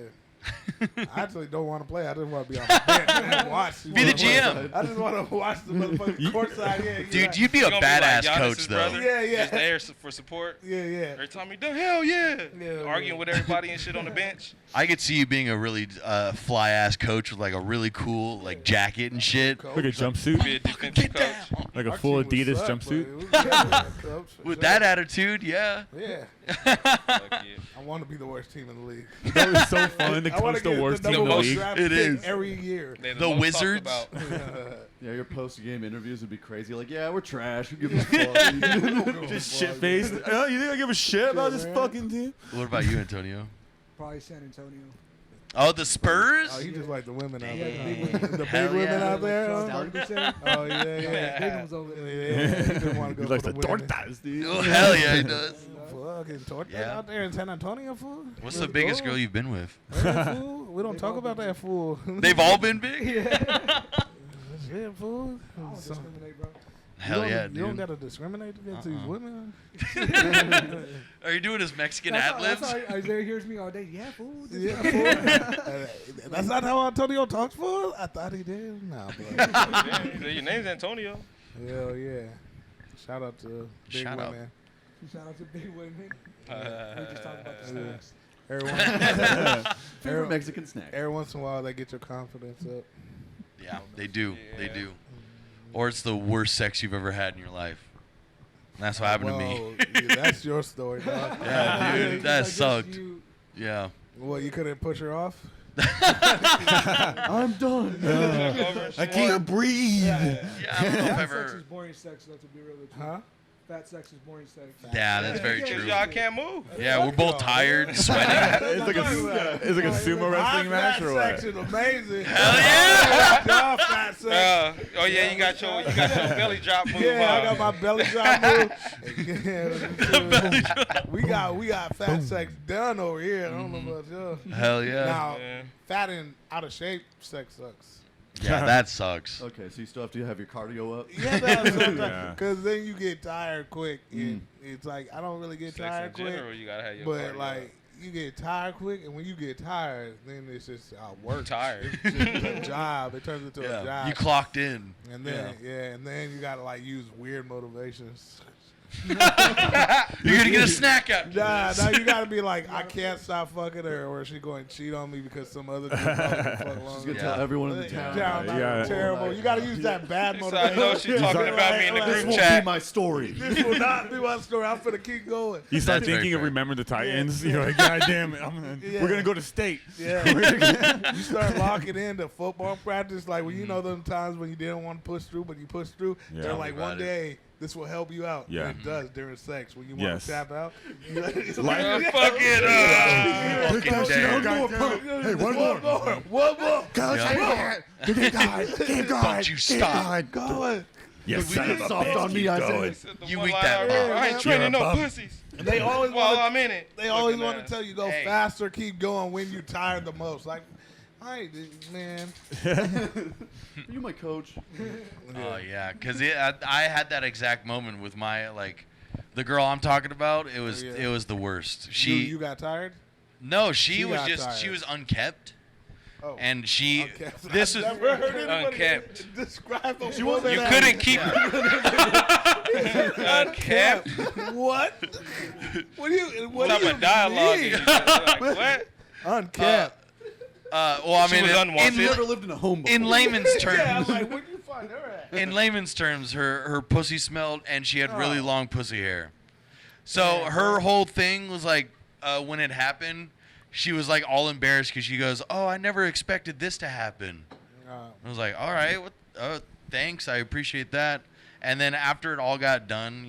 I actually don't want to play. I just want to be on the bench and watch. Be the GM. I just want to watch the motherfucking courtside. Yeah, Dude, you'd be a You gonna be badass like Giannis's coach, though. brother, Yeah. Just there for support. Yeah. Every time he done, hell yeah. Yeah, Arguing with everybody and shit on the bench. I could see you being a really fly ass coach with like a really cool like jacket and shit. Like a jumpsuit, Be a defensive coach. like a Our full team would Adidas suck, jumpsuit. but it was coach, for With sure. that attitude, yeah. Yeah. Fuck yeah. I want to be the worst team in the league. That was so fun to I want coach to the get worst the team in number the one league. draft It pick is. every year. They The most talked Wizards? about. Yeah, your post-game interviews would be crazy. Like, yeah, we're trash. Who gives a fuck? Just shit faced. You think I give a shit about this fucking team? What about you, Antonio? Probably San Antonio. Oh, the Spurs? Oh, you just like the women out Yeah, there. the big huh? women. The big Hell women yeah. out there. huh? Starting to say, Oh yeah. big ones over there. Yeah, he just want to He go likes for the the women. tortas, dude. Oh, hell yeah, he does. Fucking tortas Yeah. out there in San Antonio, fool. What's Let's the biggest go. girl you've been with? Hey, fool. We don't talk about that, fool. They've all been big? Yeah, fool. I don't So- discriminate, bro. Hell you yeah, don't, You don't dude. gotta discriminate against these women. Are you doing his Mexican That's ad libs? how Isaiah hears me all day. Yeah, fool. Yeah, fool. That's not how Antonio talks, fool. I thought he did. Nah, bro. Damn, your name's Antonio. Hell yeah. Shout out to big Shout out. women. Shout out to big women. We just talk about the Yeah. snacks. Favorite Mexican snack. Every once in a while, they get your confidence up. Yeah, they do. They Yeah. do. Or it's the worst sex you've ever had in your life. And that's what happened to me. Whoa, yeah, that's your story, dog. Yeah, dude, I that guess sucked. you- Yeah. Well, you couldn't push her off? I'm done. I can't breathe. Yeah, I don't know if I've Fat sex ever. is boring sex, though, to be real with you. Huh? Fat sex is boring sex. Yeah, that's very Because true. y'all can't move. Yeah, we're both tired, sweating. It's like a sumo wrestling match or Fat sex what? is amazing. Hell yeah! Y'all fat sex. Oh yeah, you got your belly drop move. Yeah, I got my belly drop move. we got fat sex done over here. I don't know about y'all. Hell yeah. Now, Yeah. fat and out of shape sex sucks. Yeah, that sucks. Okay, so you still have to have your cardio up. Yeah, that's Yeah. because then you get tired quick. And it's like I don't really get Sex tired in quick, general, you gotta have your but cardio like you get tired quick, and when you get tired, then it's just work. Tired. It's just a job. It turns into a Yeah, job. you clocked in. and then and then you gotta like use weird motivations. You're gonna get a snack out. Nah, now you gotta be like, I can't stop fucking her, or is she going to cheat on me because some other dude fuck She's longer. gonna Yeah. tell everyone in the Yeah, town. Yeah. terrible. You gotta use that bad So I motivation. know she's talking about me in the Like, This group won't chat. be my story. This will not be my story. I'm gonna keep going. You start That's very thinking of fair. Remember the Titans. You're like, God damn it, we're gonna go to state. Yeah. You start locking into football practice, like when you know them times when you didn't want to push through, but you push through. Yeah. They're Tell like, me one about it. day this will help you out. Yeah. And it does during sex when you want Yes. to tap out. Life- Fuck it up. Fucking damn. Hey, one more. One more. Yeah. Don't you stop. Going. Yes, son of a Soft bitch, on me, keep Isaiah. going. You weak that Yeah, mouth. I ain't training no You're a bum. pussies. They always While want I'm in it. They always Looking want at to tell you go Hey. faster, keep going when you tired the most. Like, I man. You my coach. Oh yeah, because I had that exact moment with my the girl I'm talking about. It was Yeah. it was the worst. You got tired? No, she She was got just tired. she was unkept, Oh. and she Okay. this I've is never heard anybody Unkept. describe a She woman wasn't- You as couldn't keep unkept. What? What do you? What What do type you of dialogue? mean? Is you like, what? Unkept. well, I She mean, was in, unwanted. You never lived in a home before. in layman's Yeah, I'm terms, like, where'd you find her at? in layman's terms, her pussy smelled, and she had really Oh. long pussy hair. So her whole thing was like, when it happened, she was like all embarrassed because she goes, "Oh, I never expected this to happen." I was like, "All right, thanks, I appreciate that." And then after it all got done,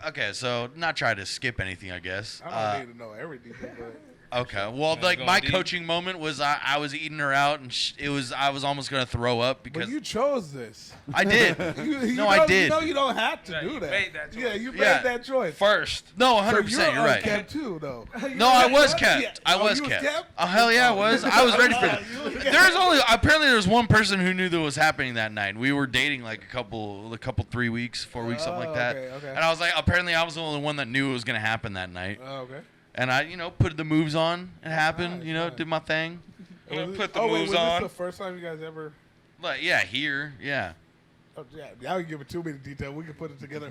okay, so not try to skip anything, I guess. I don't need to know every detail, but Okay. Well, Yeah, like going my deep. coaching moment was I was eating her out, and I was almost gonna throw up But because you chose this. I did. You I know- did. You know you don't have to Yeah, do you that. made that choice. Yeah, you Yeah. made that choice. First. No, So 100%. You're right. Kept too, though. No, I was kept. Yeah. I Oh, was you was kept. kept? Oh hell yeah, I was. I was ready for You was that. kept. There's only apparently there's one person who knew that was happening that night. We were dating like a couple 3 weeks, 4 weeks, something like that. Okay. And I was like, apparently I was the only one that knew it was gonna happen that night. Oh, okay. And I, put the moves on. It happened. Nice. Did my thing. Put the wait, moves was on. this the first time you guys ever? Like yeah, here, yeah. Oh, yeah, y'all can give it too many details. We can put it together.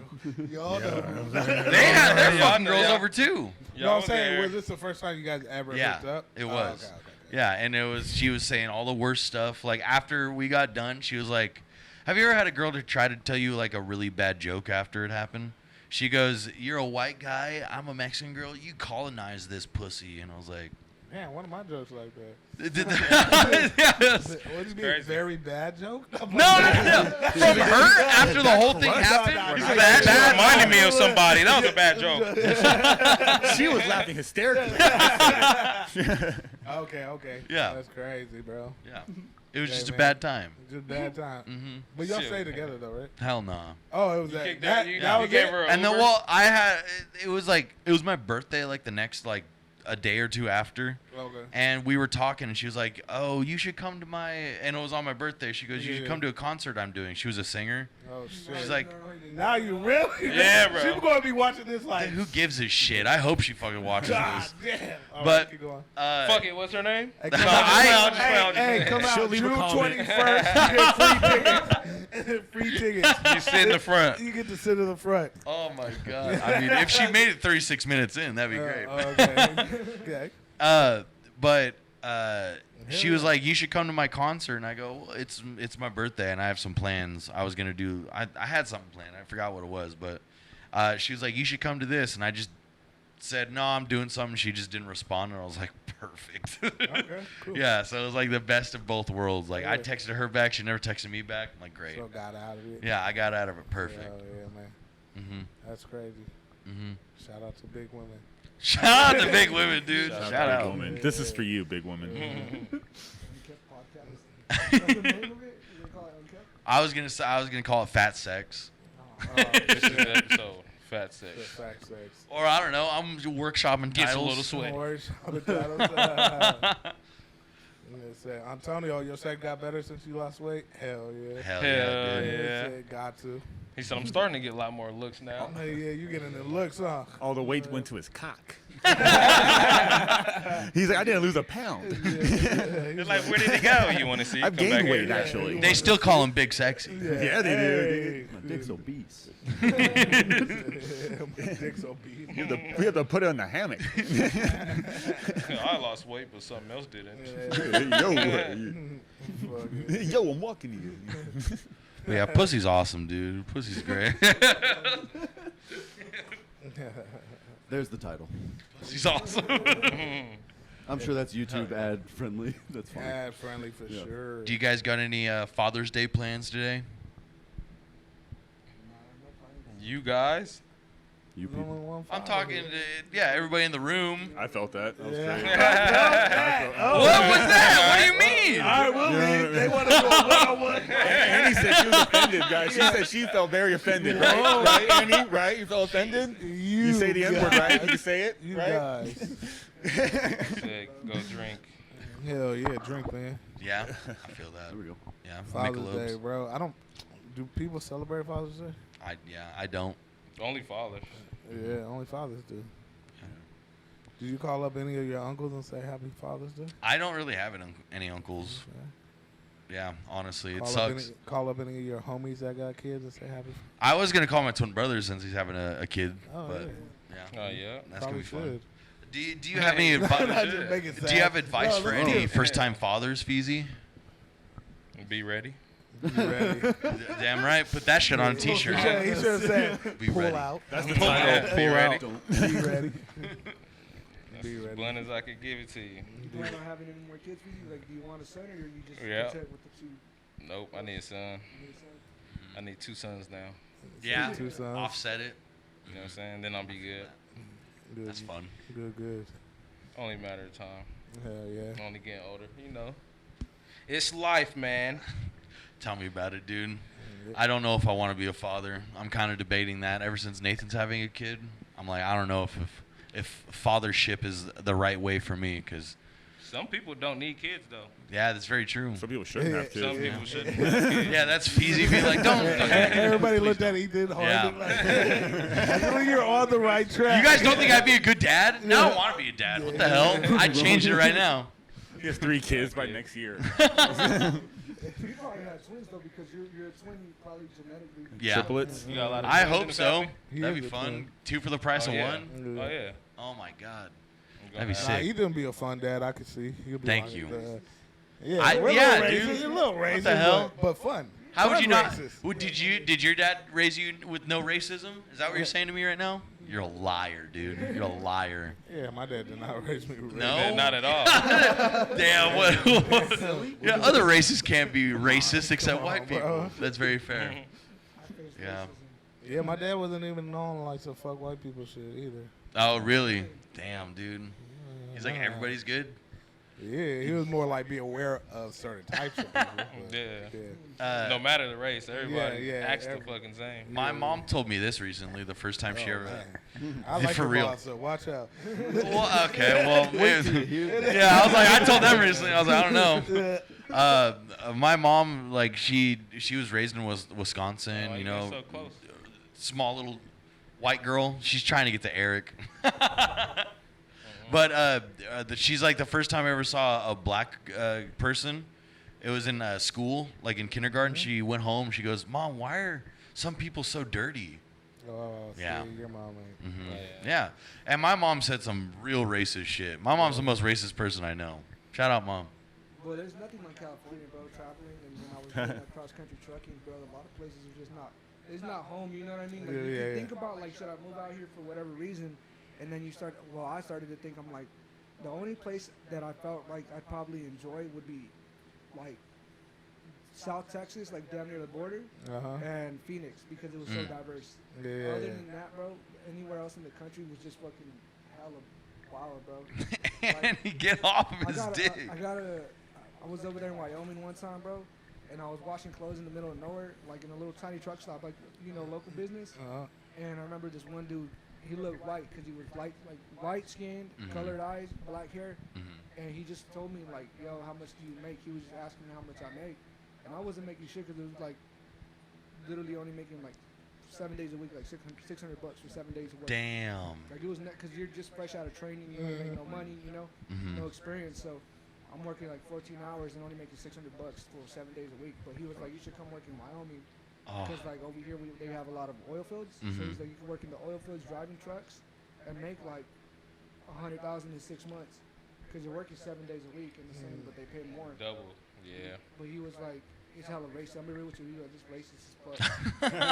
Y'all know. They had their Yeah, fucking I know, girls yeah. over too. You know what Y'all I'm saying? there. Was this the first time you guys ever Yeah, hooked up? it Oh, was. okay. Yeah, and she was saying all the worst stuff. Like after we got done, she was like, "Have you ever had a girl to try to tell you like a really bad joke after it happened?" She goes, "You're a white guy, I'm a Mexican girl. You colonized this pussy." And I was like, Man, one of my jokes like that. Yes. What do you mean? Crazy. Very bad joke? No. From her after the whole thing happened. nah, That reminded me of somebody. That was a bad joke. She was laughing hysterically. Okay. Yeah. That's crazy, bro. Yeah. It was Okay, just a man. bad time. Just bad time. Mhm. But y'all Shit. stay together though, right? Hell nah. Oh, it was You that. kicked That, that. You, that you was gave it? her. And then, Uber? well, it was my birthday, like the next, like a day or two after. Okay. And we were talking, and she was like, "Oh, you should come to my," and it was on my birthday. She goes, "You should Yeah. come to a concert I'm doing." She was a singer. Oh shit. She's like, now you really? Yeah, bro. She's gonna be watching this like. "Who gives a shit?" I hope she fucking watches God this. damn. All But- right, keep going. Fuck it. What's her name? Hey, No, come out, I- hey, come She'll out leave a June comment. 21st. You get free tickets. Free tickets. You sit in the front. You get to sit in the front. Oh my god! I mean, if she made it 36 minutes in, that'd be great. Okay. But she was like, "You should come to my concert," and I go, well, "It's my birthday, and I have some plans. I was gonna do. I had something planned. I forgot what it was, but she was like, "You should come to this," and I just said, "No, I'm doing something." She just didn't respond, and I was like, "Perfect." Okay. Cool. Yeah, so it was like the best of both worlds. Like I Yeah. texted her back, she never texted me back. I'm like, great. So got out of it. Yeah, I got out of it perfect. Hell yeah, man. Mhm. That's crazy. Mhm. Shout out to big women. Shout out to big women, dude. Shout Shout Big out. woman. This is for you, big woman. What's the name of it? They call it Unkept? I was gonna call it fat sex, This is the episode. Fat The sex. fact sex. or I don't know. I'm workshopping Gets a titles. little sweaty. No worries on the titles. Antonio, your sex got better since you lost weight? Hell yeah. Hell Hell yeah, dude. yeah. Said got to. He said, I'm starting to get a lot more looks now. Hey, yeah, you getting the looks, huh? All the weight went to his cock. He's like, I didn't lose a pound. They're like, where did it go? You want to see? I've Come gained back weight, here. actually. They still call him Big Sexy. Yeah, they do. My dick's obese. My dick's obese. We have to put it in the hammock. I lost weight, but something else didn't. Yo, I'm walking here. But yeah, pussy's awesome, dude. Pussy's great. There's the title. Pussy's awesome. I'm sure that's YouTube ad friendly. That's fine. Ad friendly for Yeah. sure. Do you guys got any Father's Day plans today? You guys? You Only people. one I'm father. talking to, everybody in the room. I felt that. That was Yeah. great. Oh, What was that? What do you mean? All right, we'll leave. They want to go one-on-one. Annie said she was offended, guys. She said she felt very offended, right? Right, Annie? Right? You felt offended? You say the N-word, right? You can say it, You right? guys. Said, go drink. Hell yeah, drink, man. Yeah, I feel that. There we go. Yeah, Father's Michelob's. Day, bro. Do people celebrate Father's Day? I don't. Only fathers. Yeah, only fathers do. Do you call up any of your uncles and say Happy Father's Day? I don't really have any uncles. Yeah, honestly, it Call sucks. Call up any of your homies that got kids and say Happy. I was gonna call my twin brother since he's having a kid, Oh, but yeah. yeah, Oh, yeah. that's Probably gonna be fun. should. Do you have any advice? Not just make it Do you have sad. advice No, for let's any do it. first-time fathers, Phezzy? Be ready. Be ready. Damn right. Put that shit on a T-shirt. He should have said, Be pull ready. out. That's the Pull title. out. Be ready. Be ready. That's Be as ready. blunt as I could give it to you. Do you plan on having any more kids for you? Like, do you want a son, or are you just Yeah. content with the two? Nope, I need a son. You need a son? I need 2 sons now. Yeah. Two sons. Offset it. You know what I'm saying? Then I'll be good. Good. That's fun. Good. Only a matter of time. Hell yeah. Only getting older, you know. It's life, man. Tell me about it, dude. I don't know if I want to be a father. I'm kind of debating that. Ever since Nathan's having a kid, I'm like, I don't know if fathership is the right way for me, because some people don't need kids, though. yeah, that's very true. Some people shouldn't have kids. Some people shouldn't have kids. Yeah, that's Phezzy being like, don't. Everybody looked at Ethan hard. Yeah. Like, you're on the right track. You guys don't think I'd be a good dad? No, I don't want to be a dad. What the hell? I'd change it right now. He has 3 kids by next year. You probably have twins though, because you're a twin, probably genetically. Yeah. Triplets. You got a lot of I twins in hope the so. family? That'd be fun. 2 for the price Oh, of yeah. 1. Oh, yeah. Oh my God. I'm That'd be gonna sick. Ethan be a fun dad, I could see. He'll be Thank like, you. Yeah, we're yeah, a little dude. racist, a little What racist, the hell? But fun. How would Fun you not? racist. Did your dad raise you with no racism? Is that what you're saying to me right now? You're a liar, dude. You're a liar. Yeah, my dad did not raise me with No? racism. Not at all. Damn, what? Yeah, other races can't be racist except white bro. people. That's very fair. Yeah. Yeah, my dad wasn't even known like some fuck white people shit either. Oh, really? Damn, dude. He's like, everybody's good? Yeah, he was more like be aware of certain types of people. but, Yeah. No matter the race, everybody acts the fucking same. My mom told me this recently, the first time she ever... I like For for real. real. So watch out. Well, okay, well... yeah, I was like, I told them recently. I was like, I don't know. My mom, like, she was raised in Wisconsin, Oh, you you're know. so close. Small little white girl. She's trying to get to Eric. But she's like the first time I ever saw a black person. It was in school, like in kindergarten. She went home. She goes, "Mom, why are some people so dirty?" Oh, Yeah. see, your mom ain't. Yeah. And my mom said some real racist shit. My mom's the most racist person I know. Shout out, Mom. Well, there's nothing like California, bro. Traveling and when I was doing that cross country trucking, bro, a lot of places are just not. It's not home. You know what I mean? Like, you think about like, should I move out here for whatever reason? And then you start. Well, I started to think. I'm like, the only place that I felt like I'd probably enjoy would be, like, South Texas, like down near the border, and Phoenix, because it was so diverse. Yeah. Other than that, bro, anywhere else in the country was just fucking hella wild, bro. And he get off of his dick. I was over there in Wyoming one time, bro, and I was washing clothes in the middle of nowhere, like in a little tiny truck stop, like, you know, local business. And I remember this one dude, he looked white because he was like light skinned, colored eyes, black hair, and he just told me like, yo, how much do you make? He was just asking me how much I make, and I wasn't making shit because it was like literally only making like 7 days a week, like $600 for 7 days of work. Damn. Like it was because you're just fresh out of training, you ain't making no money, you know, no experience. So I'm working like 14 hours and only making $600 for 7 days a week. But he was like, you should come work in Wyoming. Because like over here they have a lot of oil fields, so he's like, you can work in the oil fields driving trucks and make like $100,000 in 6 months because you're working 7 days a week and the same, but they pay more. Double, yeah. But he was like, it's hella racist. I'm gonna be real with you. He was just racist as fuck.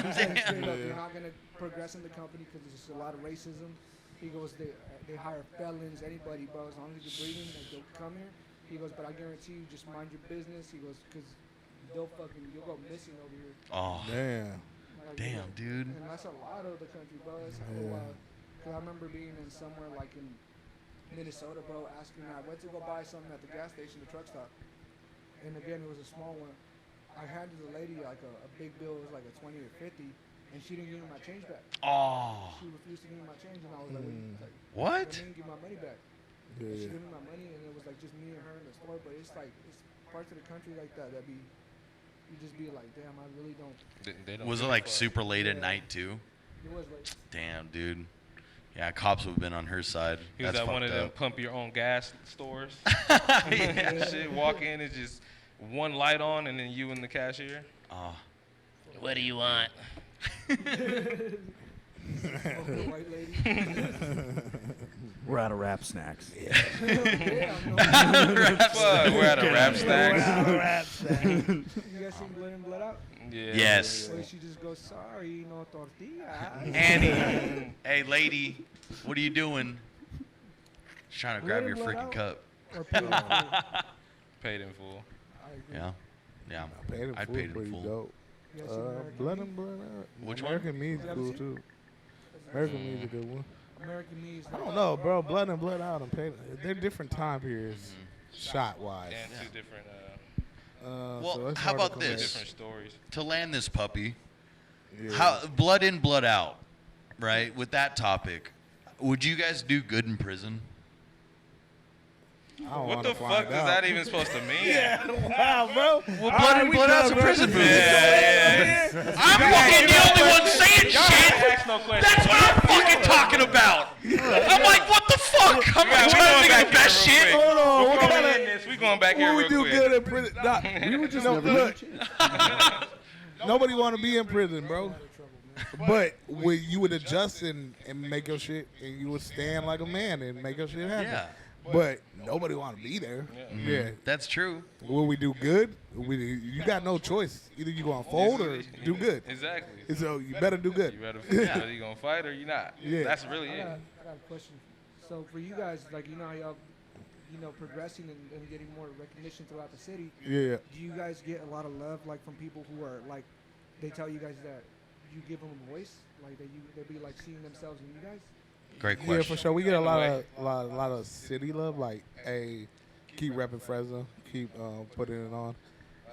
He said straight up, you're not gonna progress in the company because there's just a lot of racism. He goes, they hire felons, anybody, bro. As long as you're breathing, like, they'll come here. He goes, but I guarantee you, just mind your business. He goes, because you'll go missing over here. Oh. Damn. Like, Damn, dude. And that's a lot of the country, bro. That's wild. Cause I remember being in somewhere like in Minnesota, bro, asking. I went to go buy something at the gas station, the truck stop, and again it was a small one. I handed the lady like a big bill. It was like a 20 or 50, and she didn't give me my change back. Oh. She refused to give me my change, and I was like, What? I didn't give my money back. And she gave me my money, and it was like just me and her in the store. But it's like it's parts of the country like that be. You just be like, damn, I really don't. They don't Was it give a like fuck. super late at night too? It was like. Damn, dude. Yeah, cops would have been on her side. He was That's at one of fucked them up. pump your own gas stores. Yeah. Shit, walk in, it's just one light on, and then you and the cashier. Oh. What do you want? White lady. We're out of rap snacks. Fuck, we're at a rap snacks. You guys seen Blood In, Blood Out? Yeah. Yes. Where she just goes, sorry, no tortilla. Annie, hey lady, what are you doing? Just trying to grab your Blood freaking out. cup. Or Paid in Full. Paid in full. I agree. Yeah. Yeah. Paid in I'd Full paid in pretty full. dope. You guys seen American Blood Meat? and Blood Out. Which one? American Meat's You ever cool seen too. American Meat's a good one. American Me is I like, don't know, bro. Blood and Blood Out and Pain. They're different time periods, shot wise. And two different, So it's how hard to about compare. this? different stories. To land this puppy, Yeah. how Blood in, Blood Out, right? With that topic, would you guys do good in prison? I don't What wanna the fuck find is out. that even supposed to mean? Wow, bro. Well, Blood in, Blood Out's a prison movie. Yeah. I'm fucking the only one saying shit. Ask no questions. That's what I'm fucking talking about. I'm like, what the fuck? I'm not trying to think of the best shit. Hold on. What Before we kind end this, we going back here What we real do quick. good in prison? Nah, we were just look. Nobody want to be in prison, bro. But you would adjust and make your shit, and you would stand like a man and make your shit happen. Yeah. But nobody want to be there. Yeah. That's true. Will we do good? You got no choice. Either you gonna fold or do good. Exactly. So you better do good. You better whether you gonna fight or you not. Yeah. That's really I it. got a question. So for you guys, like, you know how y'all, progressing and getting more recognition throughout the city. Yeah. Do you guys get a lot of love, like, from people who are, like, they tell you guys that you give them a voice? Like, they be, like, seeing themselves in you guys? Great Yeah, question. for sure. We get a lot of city love. Like, hey, keep repping Fresno. Keep putting it on.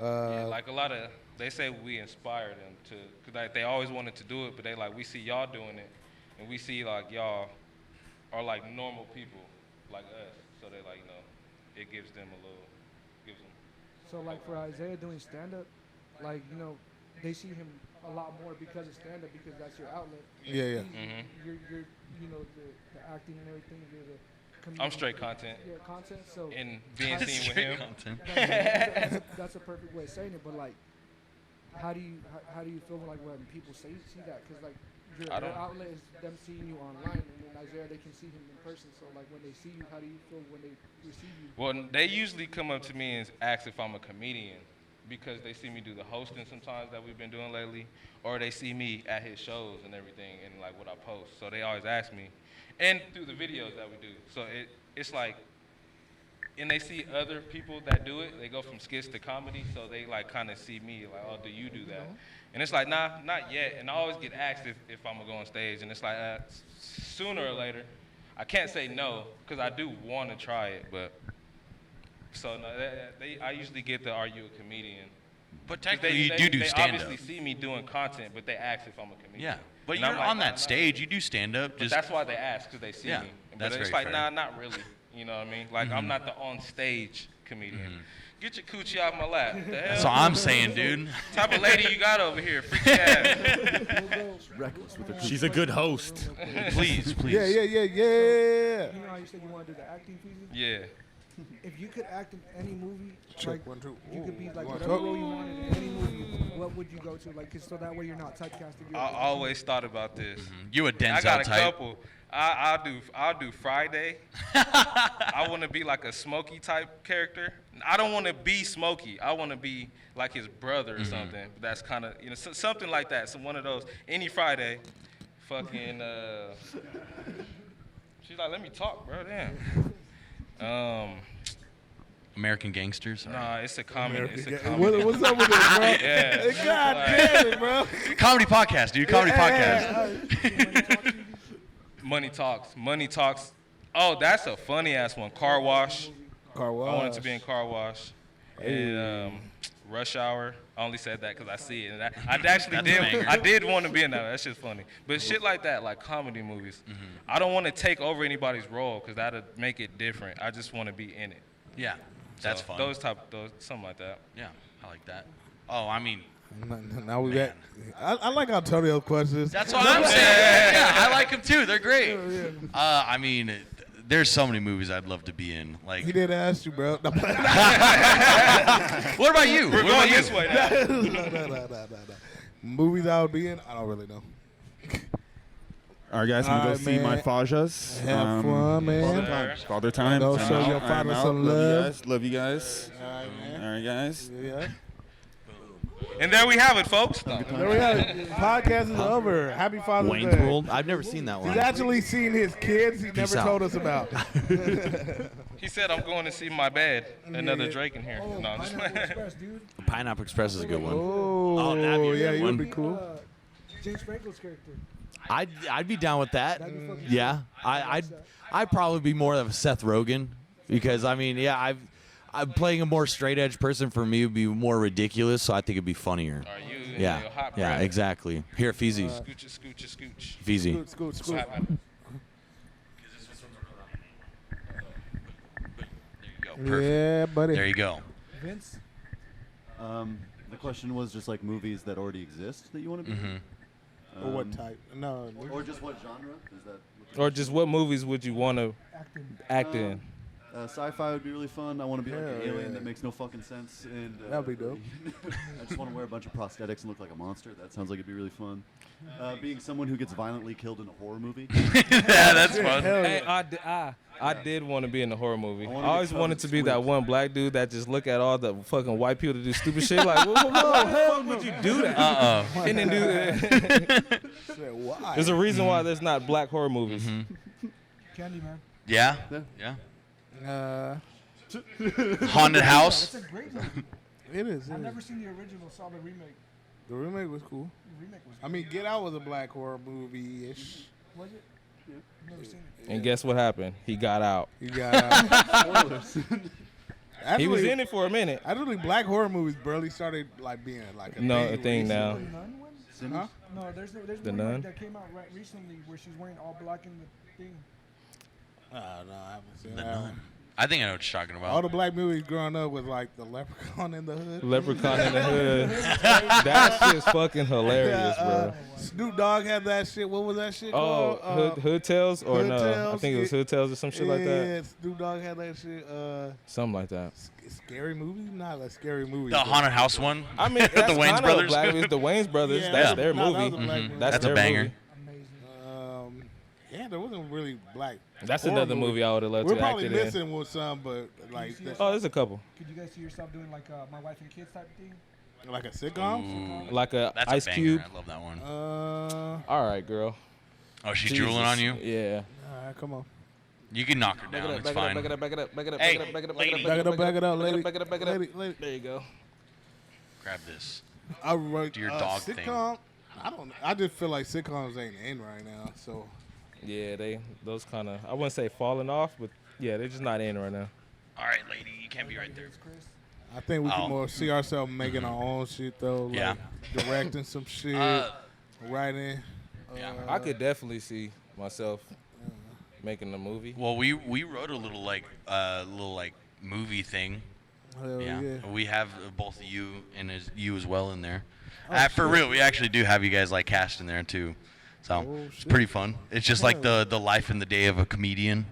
Yeah, like a lot of, they say we inspire them to, cause like they always wanted to do it, but they like, we see y'all doing it, and we see like y'all are like normal people, like us. So they like, it gives them gives them. So, like, for Isaiah doing stand-up, like, they see him a lot more because of stand-up, because that's your outlet. Yeah. You're the acting and everything. You're the comedian. I'm straight content. Yeah, content. So And being seen with him. that's a perfect way of saying it. But like, how do you feel like when people see that? Because like your outlet is them seeing you online, and then Isaiah, they can see him in person. So like when they see you, how do you feel when they receive you? Well, they usually come up to me and ask if I'm a comedian, because they see me do the hosting sometimes that we've been doing lately, or they see me at his shows and everything and like what I post. So they always ask me, and through the videos that we do. So it's like, and they see other people that do it. They go from skits to comedy, so they like kind of see me like, oh, do you do that? And it's like, nah, not yet. And I always get asked if I'm gonna go on stage, and it's like, sooner or later. I can't say no, because I do want to try it, but. So no, I usually get the, are you a comedian? But technically, you do they stand-up. obviously see me doing content, but they ask if I'm a comedian. Yeah, but And you're I'm like, on nah, that nah. stage. You do stand-up. But that's why they ask, because they see Yeah, me. that's But it's very like, fair. nah, not really. You know what I mean? Like, I'm not the on-stage comedian. Mm-hmm. Get your coochie off my lap. The hell? That's all I'm saying, dude. type of lady you got over here? Freaky ass. Reckless with her. She's a good host. Please. Yeah. You know how you said you want to do the acting, Phezzy? Yeah. If you could act in any movie, Check like, 1, 2. you could be like One, whatever two. role you wanted in any movie, what would you go to? Like, 'cause so that way you're not typecasted. I always thought about this. You a Denzel I got a type. couple. I'll do Friday. I want to be like a Smokey type character. I don't want to be Smokey. I want to be like his brother or something. That's kind of something like that. So one of those. Any Friday, fucking. She's like, let me talk, bro. Damn. American Gangsters. Nah, it's a comedy. It's a What- comedy. What's up with this, bro? Yeah. God damn it, bro. Comedy podcast, dude. Comedy podcast. Money talks. Oh, that's a funny ass one. Car wash. Car wash. I wanted to be in Car Wash. And Rush Hour. I only said that because I see it. And I actually That's a banger. I did want to be in that. That's just funny. But shit like that, like comedy movies, I don't want to take over anybody's role because that'd make it different. I just want to be in it. Yeah, that's So fun. something like that. Yeah, I like that. Oh, I mean, Now we back. I like Antonio's questions. that's what I'm saying. Yeah, I like them too. They're great. I mean, there's so many movies I'd love to be in. Like, He didn't ask you, bro. No, what about you? We're What about going this you? way now. no. Movies I would be in? I don't really know. All right, guys, I'm gonna go Alright, see my man. Fajas. Have fun, man. Father time. Go I'm show out. your father I'm out. some love. Love you guys. All right, man. All right, guys. Yeah. And there we have it, folks. There we have it. Podcast is over. Happy Father's Wayne's Day. World. I've never seen that He's one. actually seen his kids. He never out. told us about. He said, I'm going to see my bed. Another Yeah. Drake in here. Oh, No, I'm just Pineapple Express, dude. Pineapple Express is a good one. Oh, that'd be a yeah, good you'd one. be cool. James Franco's character. I'd be down with that. That'd be fucking Yeah, cool. I'd probably be more of a Seth Rogen because I mean, yeah, I'm playing a more straight edge person. For me, would be more ridiculous, so I think it'd be funnier. Are you Yeah, your hot yeah, breath? exactly. Here, Phezzy, Scooch. Phezzy. Scoot. What happened? Perfect. Yeah, buddy. There you go. Vince. The question was just like movies that already exist that you want to be in? Or what type? No. Or just what genre? Is that Or just what movies would you want to Acting. act in? sci-fi would be really fun. I want to be like an Hell alien yeah. that makes no fucking sense. And That'd be dope. I just want to wear a bunch of prosthetics and look like a monster. That sounds like it'd be really fun. Being someone who gets violently killed in a horror movie. Yeah, that's fun. Hell Hey, yeah. I did want to be in a horror movie. I wanna always get wanted covered to be that squid. one black dude that just look at all the fucking white people to do stupid shit. Like, whoa, why the fuck would you do that? And then do that. Shit, why? There's a reason why there's not black horror movies. Candyman. Yeah. Haunted house. That's a great movie. It is. I've never seen the original. Saw the remake. The remake was cool. The remake was. I mean, Get Out was a black horror movie-ish. Was it? Never seen it. And guess what happened? He got out. You got out. He was in it for a minute. I don't think black horror movies barely started like being like a No, thing a thing now. The Nun one? Huh? No, there's The one Nun? like that came out right recently where she's wearing all black in the thing. No, I haven't seen The that Nun. one. I think I know what you're talking All about. the black movies growing up was like the Leprechaun in the Hood. Leprechaun in the Hood. That shit's fucking hilarious, bro. Snoop Dogg had that shit. What was that shit Oh, called? Hood Tales? Or Hood no, I Tales, think it was yeah. Hood Tales or some shit like that. Yeah, Snoop Dogg had that shit. Something like that. Scary movie? Not a scary movie. The but- haunted house one. I mean, The that's Wayans kinda brothers. Black, it's the Wayans brothers. Yeah, That's their no, that movie. was a black movie. That's That's a their banger. movie. Amazing. Yeah, there wasn't really black. That's horror another movie I would have loved We're to act probably it in. missing with some, but like Oh, there's a couple. Could you guys see yourself doing like My Wife and Kids type of thing? like a sitcom. Like a That's Ice a banger. Cube. I love that one. All right, girl. Oh, she's Jesus. drooling on you. Yeah. All right, come on. You can knock her down. It's fine. Back it up, back it up, back it up, Hey, back it up, back it up, lady. Back it up, back it up, lady. back it up, back it up. Lady. There you go. Grab this. I wrote Do your dog thing. sitcom. I don't. I just feel like sitcoms ain't in right now. So Yeah, those kind of, I wouldn't say falling off, but yeah, they're just not in right now. All right, lady. You can't be right there. Chris? I think we Oh. can more see ourselves making our own shit though. Like Yeah. directing some shit, writing. Yeah. I could definitely see myself making a movie. Well, we wrote a little like movie thing. Hell Yeah. yeah. We have both you and you as well in there. Oh, For real, we actually do have you guys like cast in there too. So Oh, it's shit. pretty fun. It's just like the life and the day of a comedian,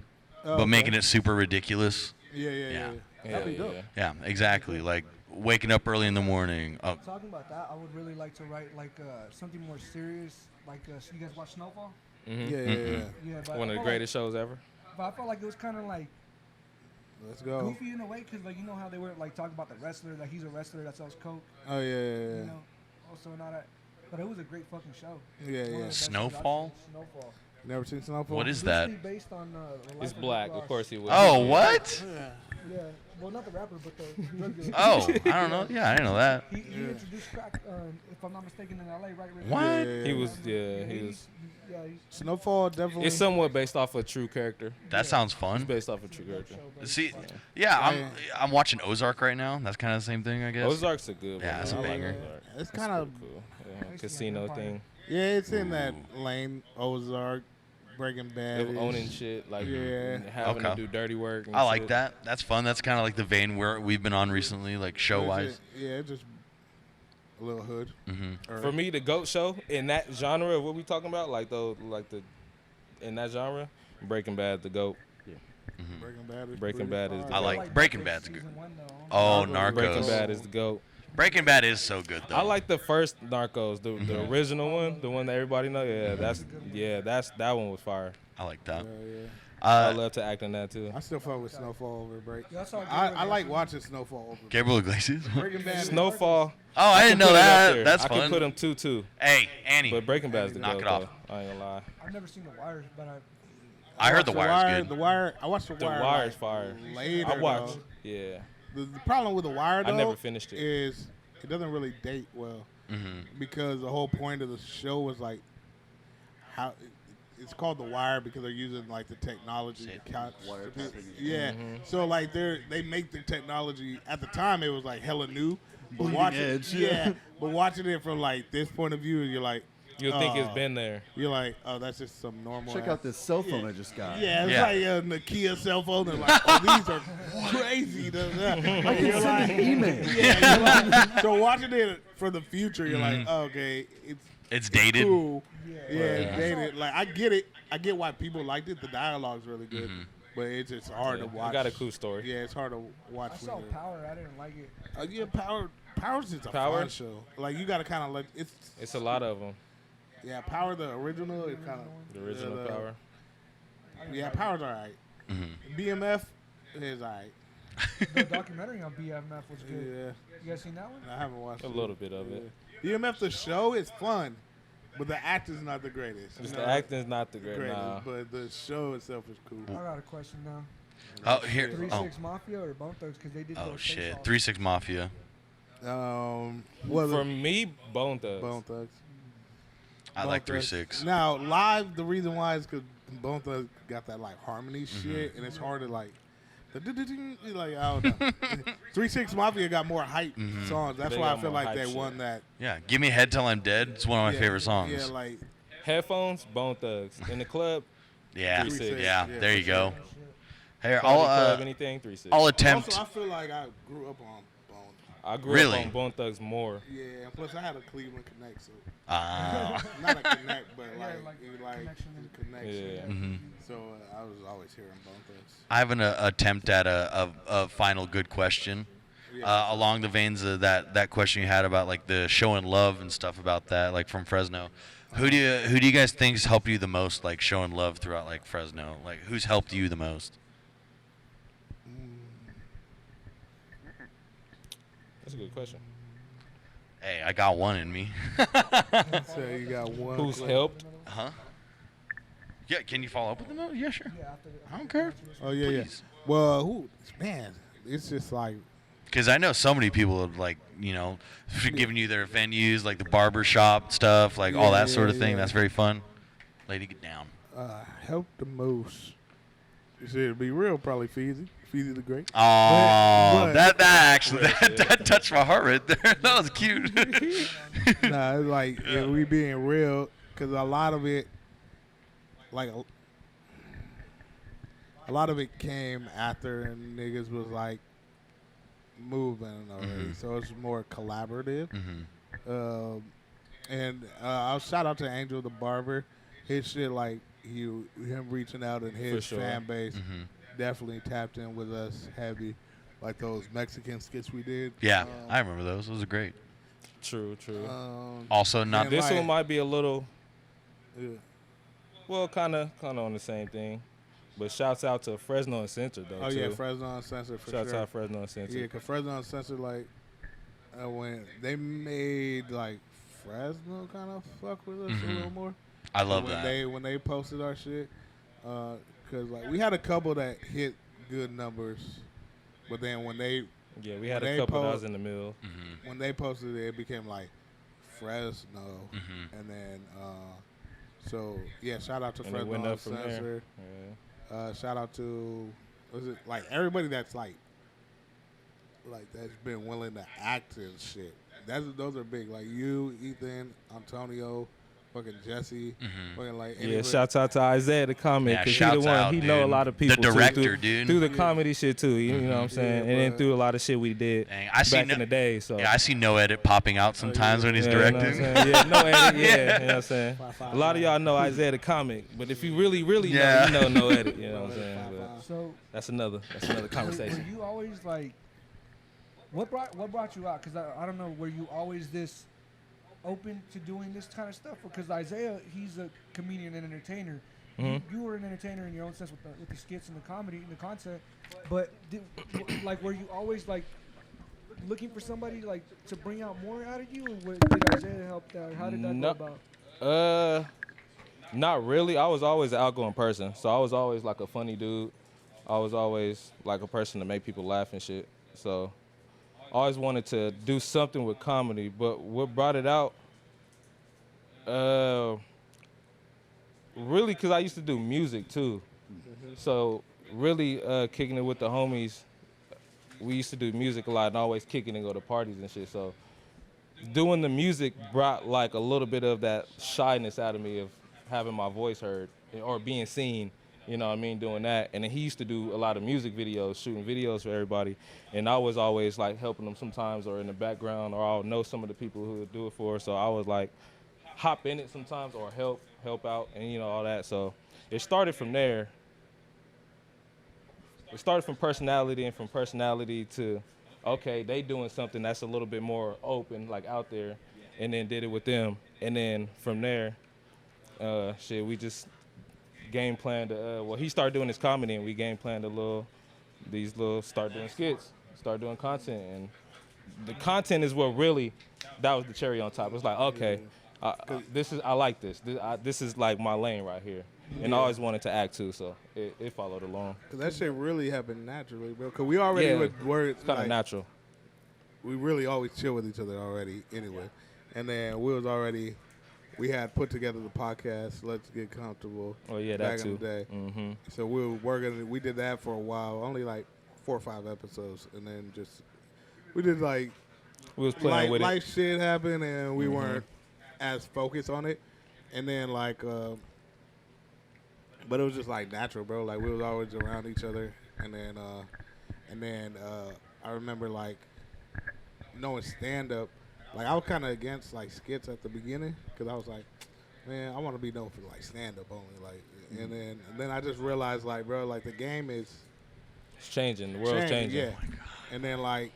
Oh, but okay. making it super ridiculous. Yeah. Yeah. Yeah, yeah. Yeah, exactly. Like waking up early in the morning. Oh, Talking about that, I would really like to write like something more serious. Like, so you guys watch Snowfall? Mhm. Yeah. Yeah, but One of the greatest shows ever. But I felt like it was kind of like Let's go. goofy in a way, cause like you know how they were like talking about the wrestler, that he's a wrestler that sells coke, Oh yeah. you know, also and all that. But it was a great fucking show. Yeah. One of the Yeah. best shows I've Snowfall? seen. Snowfall. Never seen Snowfall. what is that? Loosely based on the life It's of black, Rick of Ross. course he was. Oh, what? Yeah, well, not the rapper, but the drug dealer. Oh, I don't know. Yeah, I didn't know that. He introduced crack, if I'm not mistaken, in LA, right? Rick? What? Yeah. He was, yeah, he was. Yeah, he's Snowfall definitely. It's somewhat based off a true character. That sounds It's fun. based off a true character. See, yeah, I'm watching Ozark right now. That's kind of the same thing, I guess. Ozark's a good one. Yeah, it's a I like banger. Ozark. It's That's kind of cool. Yeah, casino thing. yeah. It's in that lane. Ozark, Breaking Bad. Of owning shit, like Yeah. having Okay. to do dirty work. And I like shit. that. That's fun. That's kind of like the vein where we've been on recently, like show wise. Yeah, just a little hood. Mm-hmm. For me, the GOAT show in that genre of what we talking about, like the in that genre, Breaking Bad, the GOAT. Breaking Bad. Is Breaking pretty Bad is fire. the I like like Breaking Narcos Bad's good. season 1, though. Oh, Breaking Narcos. Bad is the GOAT. Breaking Bad is so good though. I like the first Narcos, the original one, the one that everybody know. Yeah, that one was fire. I like that. Yeah. I love to act in that too. I still fuck with Snowfall over Break. Yeah, that's all I like watching Snowfall over Gabriel Iglesias. Breaking Bad. Snowfall. Oh, I didn't know put it up that. there. That's I fun. can put him 2-2, Hey, Annie. but Breaking Bad is the Knock GOAT it off. though. I ain't gonna lie. I've never seen The Wire, but I heard The Wire. Wire's The good. Wire. I watched The The Wire. Wire's like, fire. Later. I watched. though. Yeah. The problem with The Wire though I never finished it. is it doesn't really date well Mm-hmm. because the whole point of the show was like how it's called The Wire because they're using like the technology to count. Yeah. So like they make the technology at the time it was like hella new. But Bleeding watching, edge. yeah. But watching it from like this point of view, you're like, You'll think it's been there. you're like, oh, that's just some normal. Check out this cell phone I just got. Yeah, it's Yeah. like a Nokia cell phone. They're like, oh, these are crazy. I can send an email. Yeah, you're like, so watching it for the future, you're like, oh, okay, It's dated. cool. Yeah, it's dated. Like I get it. I get why people liked it. The dialogue's really good, but it's just hard to watch. You got a cool story. Yeah, it's hard to watch. I saw when you're- Power. I didn't like it. Yeah, Power's just a Power? fun show. Like you got to kind of like It's a lot of them. Yeah, Power the original is kind of The original Power. Yeah, Power's alright. BMF is alright. The documentary on BMF was good. Yeah, You guys seen that one? I haven't watched A it. little bit of it. BMF the show is fun, but the acting's not the greatest. Just You the know, acting's not the great. Nah. but the show itself is cool. I got a question now. Oh, here. 3-6 Mafia or Bone Thugs? Because they did. Oh those shit. face-offs. 3-6 Mafia. Was For it me, Bone Thugs. Bone Thugs? I like Bone Thugs. 3-6. Now live, the reason why is because Bone Thugs got that like harmony shit, and it's hard to like. Like I don't know. 3-6 Mafia got more hype songs. That's They why I got feel more like they hype won shit. that. Yeah. Give me Head Till I'm Dead. It's one of my Yeah, favorite songs. Yeah, like Headphones, Bone Thugs. In the club, Yeah. 3-6. Yeah. Yeah, There you go. Here, party I'll club, anything, 3-6. I'll attempt. also I feel like I grew up on Bone. I grew Really? up on Bone Thugs more. Yeah, and plus I had a Cleveland Connect, so Ah. not a connect, but Yeah, like like it, like connection. the connection. Yeah. Mhm. So I was always hearing Bone Thugs. I have an attempt at a final good question. Along the veins of that question you had about like the showing love and stuff about that, like from Fresno. Who do you guys think's helped you the most, like showing love throughout like Fresno? Like who's helped you the most? That's a good question. Hey, I got one in me. So you got one. Who's clip. helped? Huh? Yeah, can you follow up with them? Yeah, sure. Yeah, after I don't care. Oh yeah, Please. yeah. Well, man, it's just like Because I know so many people have like, giving you their venues, like the barber shop stuff, like all that sort of thing. yeah. That's very fun. Lady, get down. help the most. You see, it'd be real, probably Phezzy the Great. Oh, but- that actually that touched my heart right there. That was cute. Nah, it's like we being real, because a lot of it, like a lot of it came after and niggas was like moving already, so it's more collaborative. And I'll shout out to Angel the Barber. His shit, like him reaching out and his For sure. fan base definitely tapped in with us heavy, like those Mexican skits we did. Yeah, I remember those. Those are great. True. Also, not and This like- one might be a little, Yeah. well, kind of on the same thing. But shouts out to Fresno and Center, though, Oh too. yeah, Fresno Uncensored for Shouts sure. out Fresno and Center. Yeah, cause Fresno Uncensored, like, when they made like Fresno kind of fuck with us a little more. I love when that. when they posted our shit, cause like we had a couple that hit good numbers, but then when they Yeah, we had When a they couple that post- was in the middle. when they posted it, it became like Fresno, and then so yeah, shout out to And it Fresno went up from there. Uncensored. Yeah. Shout out to like everybody that's like that's been willing to act and shit. Those are big. Like you, Ethan, Antonio, fucking Jesse, fucking like Yeah, anybody- shouts out to Isaiah the comic, Yeah, because he the shouts one. out, He know a dude. lot of people. The too, director, through, dude. Through the comedy shit too. You know what I'm saying? Yeah, and then but- through a lot of shit we did Dang, I see back no- in the day. So Yeah, I see no edit popping out sometimes when he's yeah, you know what I'm directing. saying? Yeah, no edit. Yeah, you know what I'm saying? A lot of y'all know Isaiah the comic, but if you really Yeah. know, you know no edit. You know what I'm saying? But So that's another were conversation. you always like, what brought you out? Because I don't know, were you always this open to doing this kind of stuff? Because Isaiah, he's a comedian and entertainer. You were an entertainer in your own sense with the skits and the comedy and the content, but were you always like looking for somebody like to bring out more out of you, or did Isaiah help that? How did that No. go about? Not really. I was always an outgoing person, so I was always like a funny dude. I was always like a person to make people laugh and shit. So I always wanted to do something with comedy, but what brought it out? really, because I used to do music too. So really kicking it with the homies, we used to do music a lot and always kicking and go to parties and shit. So doing the music brought like a little bit of that shyness out of me of having my voice heard or being seen, you know what I mean, doing that. And then he used to do a lot of music videos, shooting videos for everybody. And I was always like helping them sometimes or in the background, or I'll know some of the people who would do it for us. So I was like hop in it sometimes or help out and, you know, all that. So it started from there. It started from personality, and from personality to, okay, they doing something that's a little bit more open, like out there, and then did it with them. And then from there, we just game planned. Well, he started doing his comedy, and we game planned start doing skits, start doing content. And the content is what really, that was the cherry on top. It's like, okay, I like this. This is like my lane right here. And I always wanted to act too, so it followed along. Cause that shit really happened naturally, bro. Cause we already were it's kind of natural. We really always chill with each other already, anyway. And then we had put together the podcast, Let's Get Comfortable. Oh yeah, back that too. in the day. Mm-hmm. So we did that for a while, only like 4 or 5 episodes, and then we did like we was playing with life shit happened, and we weren't as focused on it. And then but it was just like natural, bro. Like we was always around each other, and then I remember like knowing stand up. Like I was kind of against like skits at the beginning because I was like, man, I want to be known for like stand up only. Like, and then I just realized like, bro, like the game is it's changing. The world's changing. Yeah. And then like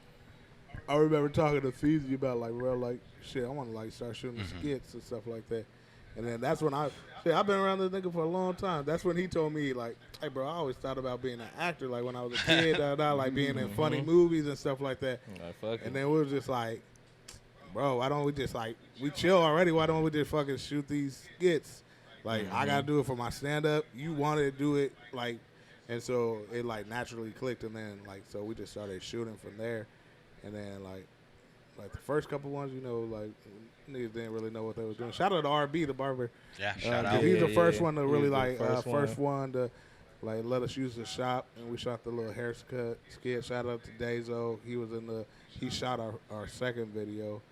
I remember talking to Phezzy about like, bro, like shit, I want to like start shooting skits and stuff like that. And then that's when I've been around this nigga for a long time. That's when he told me, like, hey, bro, I always thought about being an actor, like, when I was a kid, like, being in funny movies and stuff like that. And then we were just like, bro, why don't we just, like, we chill already. Why don't we just fucking shoot these skits? Like, I got to do it for my stand-up. You wanted to do it, like, and so it, like, naturally clicked. And then, like, so we just started shooting from there. And then, like the first couple ones, you know, like, niggas didn't really know what they was doing. Shout out to RB, the barber. Yeah, shout out. He's the first one to really, like, first one to, like, let us use the shop. And we shot the little haircut skit. Shout out to Dazo. He shot our second video.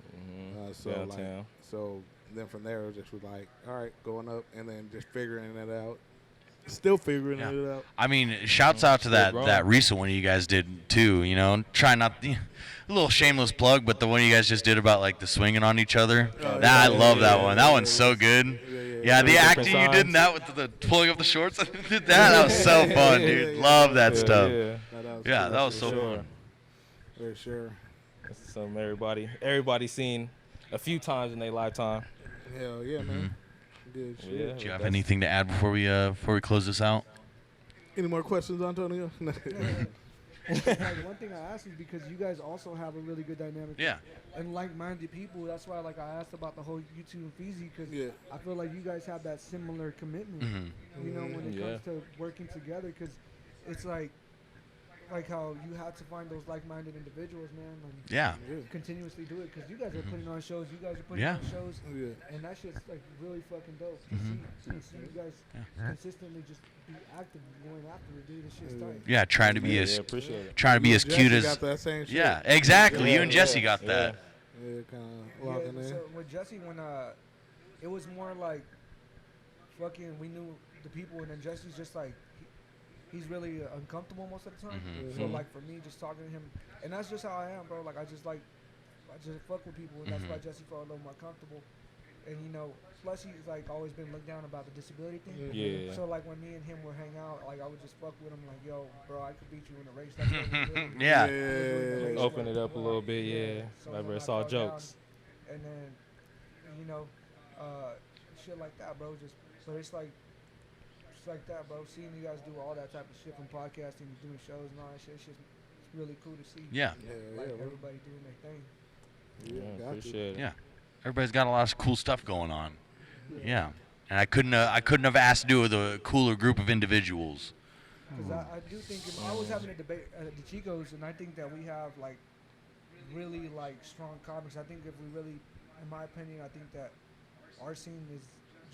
So then from there, it just was like, all right, going up and then just figuring it out. Still figuring it out. I mean, shouts out to that recent one you guys did too. You know, try not a little shameless plug, but the one you guys just did about like the swinging on each other. I love that one. That one's so good. Yeah, the acting you did in that with the pulling up the shorts. That was so fun, dude. Love that stuff. Yeah, that was so fun. For sure. That's something everybody seen a few times in their lifetime. Hell yeah, man. Good shit. Yeah, do you have anything to add before we close this out? Any more questions, Antonio? Like, one thing I asked is because you guys also have a really good dynamic. Yeah. And like-minded people. That's why, like, I asked about the whole YouTube and Phezzy because I feel like you guys have that similar commitment. You know, when it comes to working together, because it's like how you had to find those like-minded individuals, man. And continuously do it because you guys are putting on shows. You guys are putting on shows. And that shit's like really fucking dope. To see you guys consistently just be active, going after it, dude. This shit's tight. Yeah, trying to be as cute as. Got that same shit. Yeah, exactly. You and Jesse got that. Yeah, kind of locking in. So with Jesse, when it was more like fucking, we knew the people, and then Jesse's just like. He's really uncomfortable most of the time. So like for me, just talking to him, and that's just how I am, bro. Like I just fuck with people, and that's why Jesse felt a little more comfortable. And you know, plus he's like always been looked down about the disability thing. So like when me and him would hang out, like I would just fuck with him, like, yo, bro, I could beat you in a race. That's what we did. Open it up a little bit, So Never when it's I all fell jokes. down, and then, you know, shit like that, bro. But it's like. Like that, bro. Seeing you guys do all that type of shit from podcasting, doing shows and all that shit, it's really cool to see. Everybody doing their thing. Appreciate it. Yeah, everybody's got a lot of cool stuff going on. Yeah, and I couldn't have asked to do it with a cooler group of individuals. Because I do think I was having a debate at the Chicos, and I think that we have like really like strong comics. I think if we really, in my opinion, I think that our scene is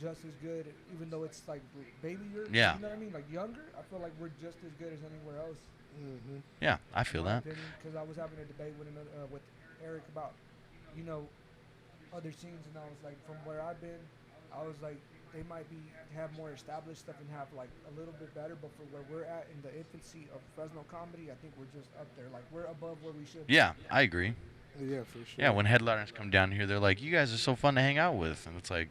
just as good, even though it's like baby years. Yeah. You know what I mean? Like younger, I feel like we're just as good as anywhere else. Yeah, I feel that. Because I was having a debate with Eric about, you know, other scenes, and I was like, from where I've been, I was like, they might have more established stuff and have like a little bit better, but for where we're at in the infancy of Fresno comedy, I think we're just up there. Like we're above where we should be. Yeah, I agree. Yeah, for sure. Yeah, when headliners come down here, they're like, "You guys are so fun to hang out with," and it's like,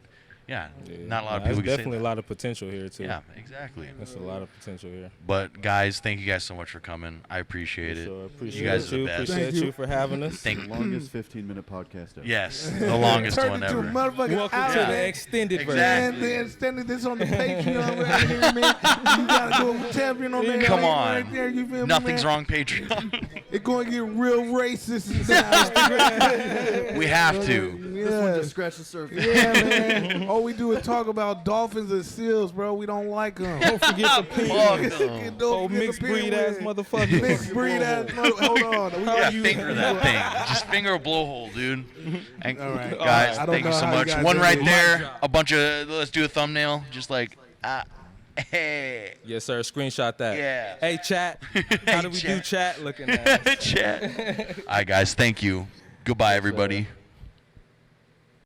yeah, not a lot of people There's can say definitely that. a lot of potential here too. Yeah, exactly. There's a lot of potential here. But guys, thank you guys so much for coming. I appreciate it. So appreciate You guys are the you. best. Appreciate you for having us. Thank The longest 15-minute podcast ever. Yes, the longest Turned one into a ever. motherfucking Welcome hour. to the extended Exactly. Man, they extended this on the Patreon right here, man. You gotta go champion on that. Come link on. Right there, you feel me, Nothing's man? wrong, Patreon. It's going to get real racist and stuff. We have to. This one just scratched the surface. Yeah, man. All we do is talk about dolphins and seals, bro. We don't like them. Don't forget the penguins. Fuck Don't Oh, forget mixed the breed ass penguins. motherfucker. Mixed breed ass mother. Hold on. We Yeah, got you. finger that thing. Just finger a blowhole, dude. And All right. guys, I don't thank you know so how you much. guys One do right this. there. A bunch of. Let's do a thumbnail. Just like, hey. Yes, sir. Screenshot that. Yeah. Hey, chat. How do we do chat. chat? Looking at. Chat. All right, guys. Thank you. Goodbye, everybody.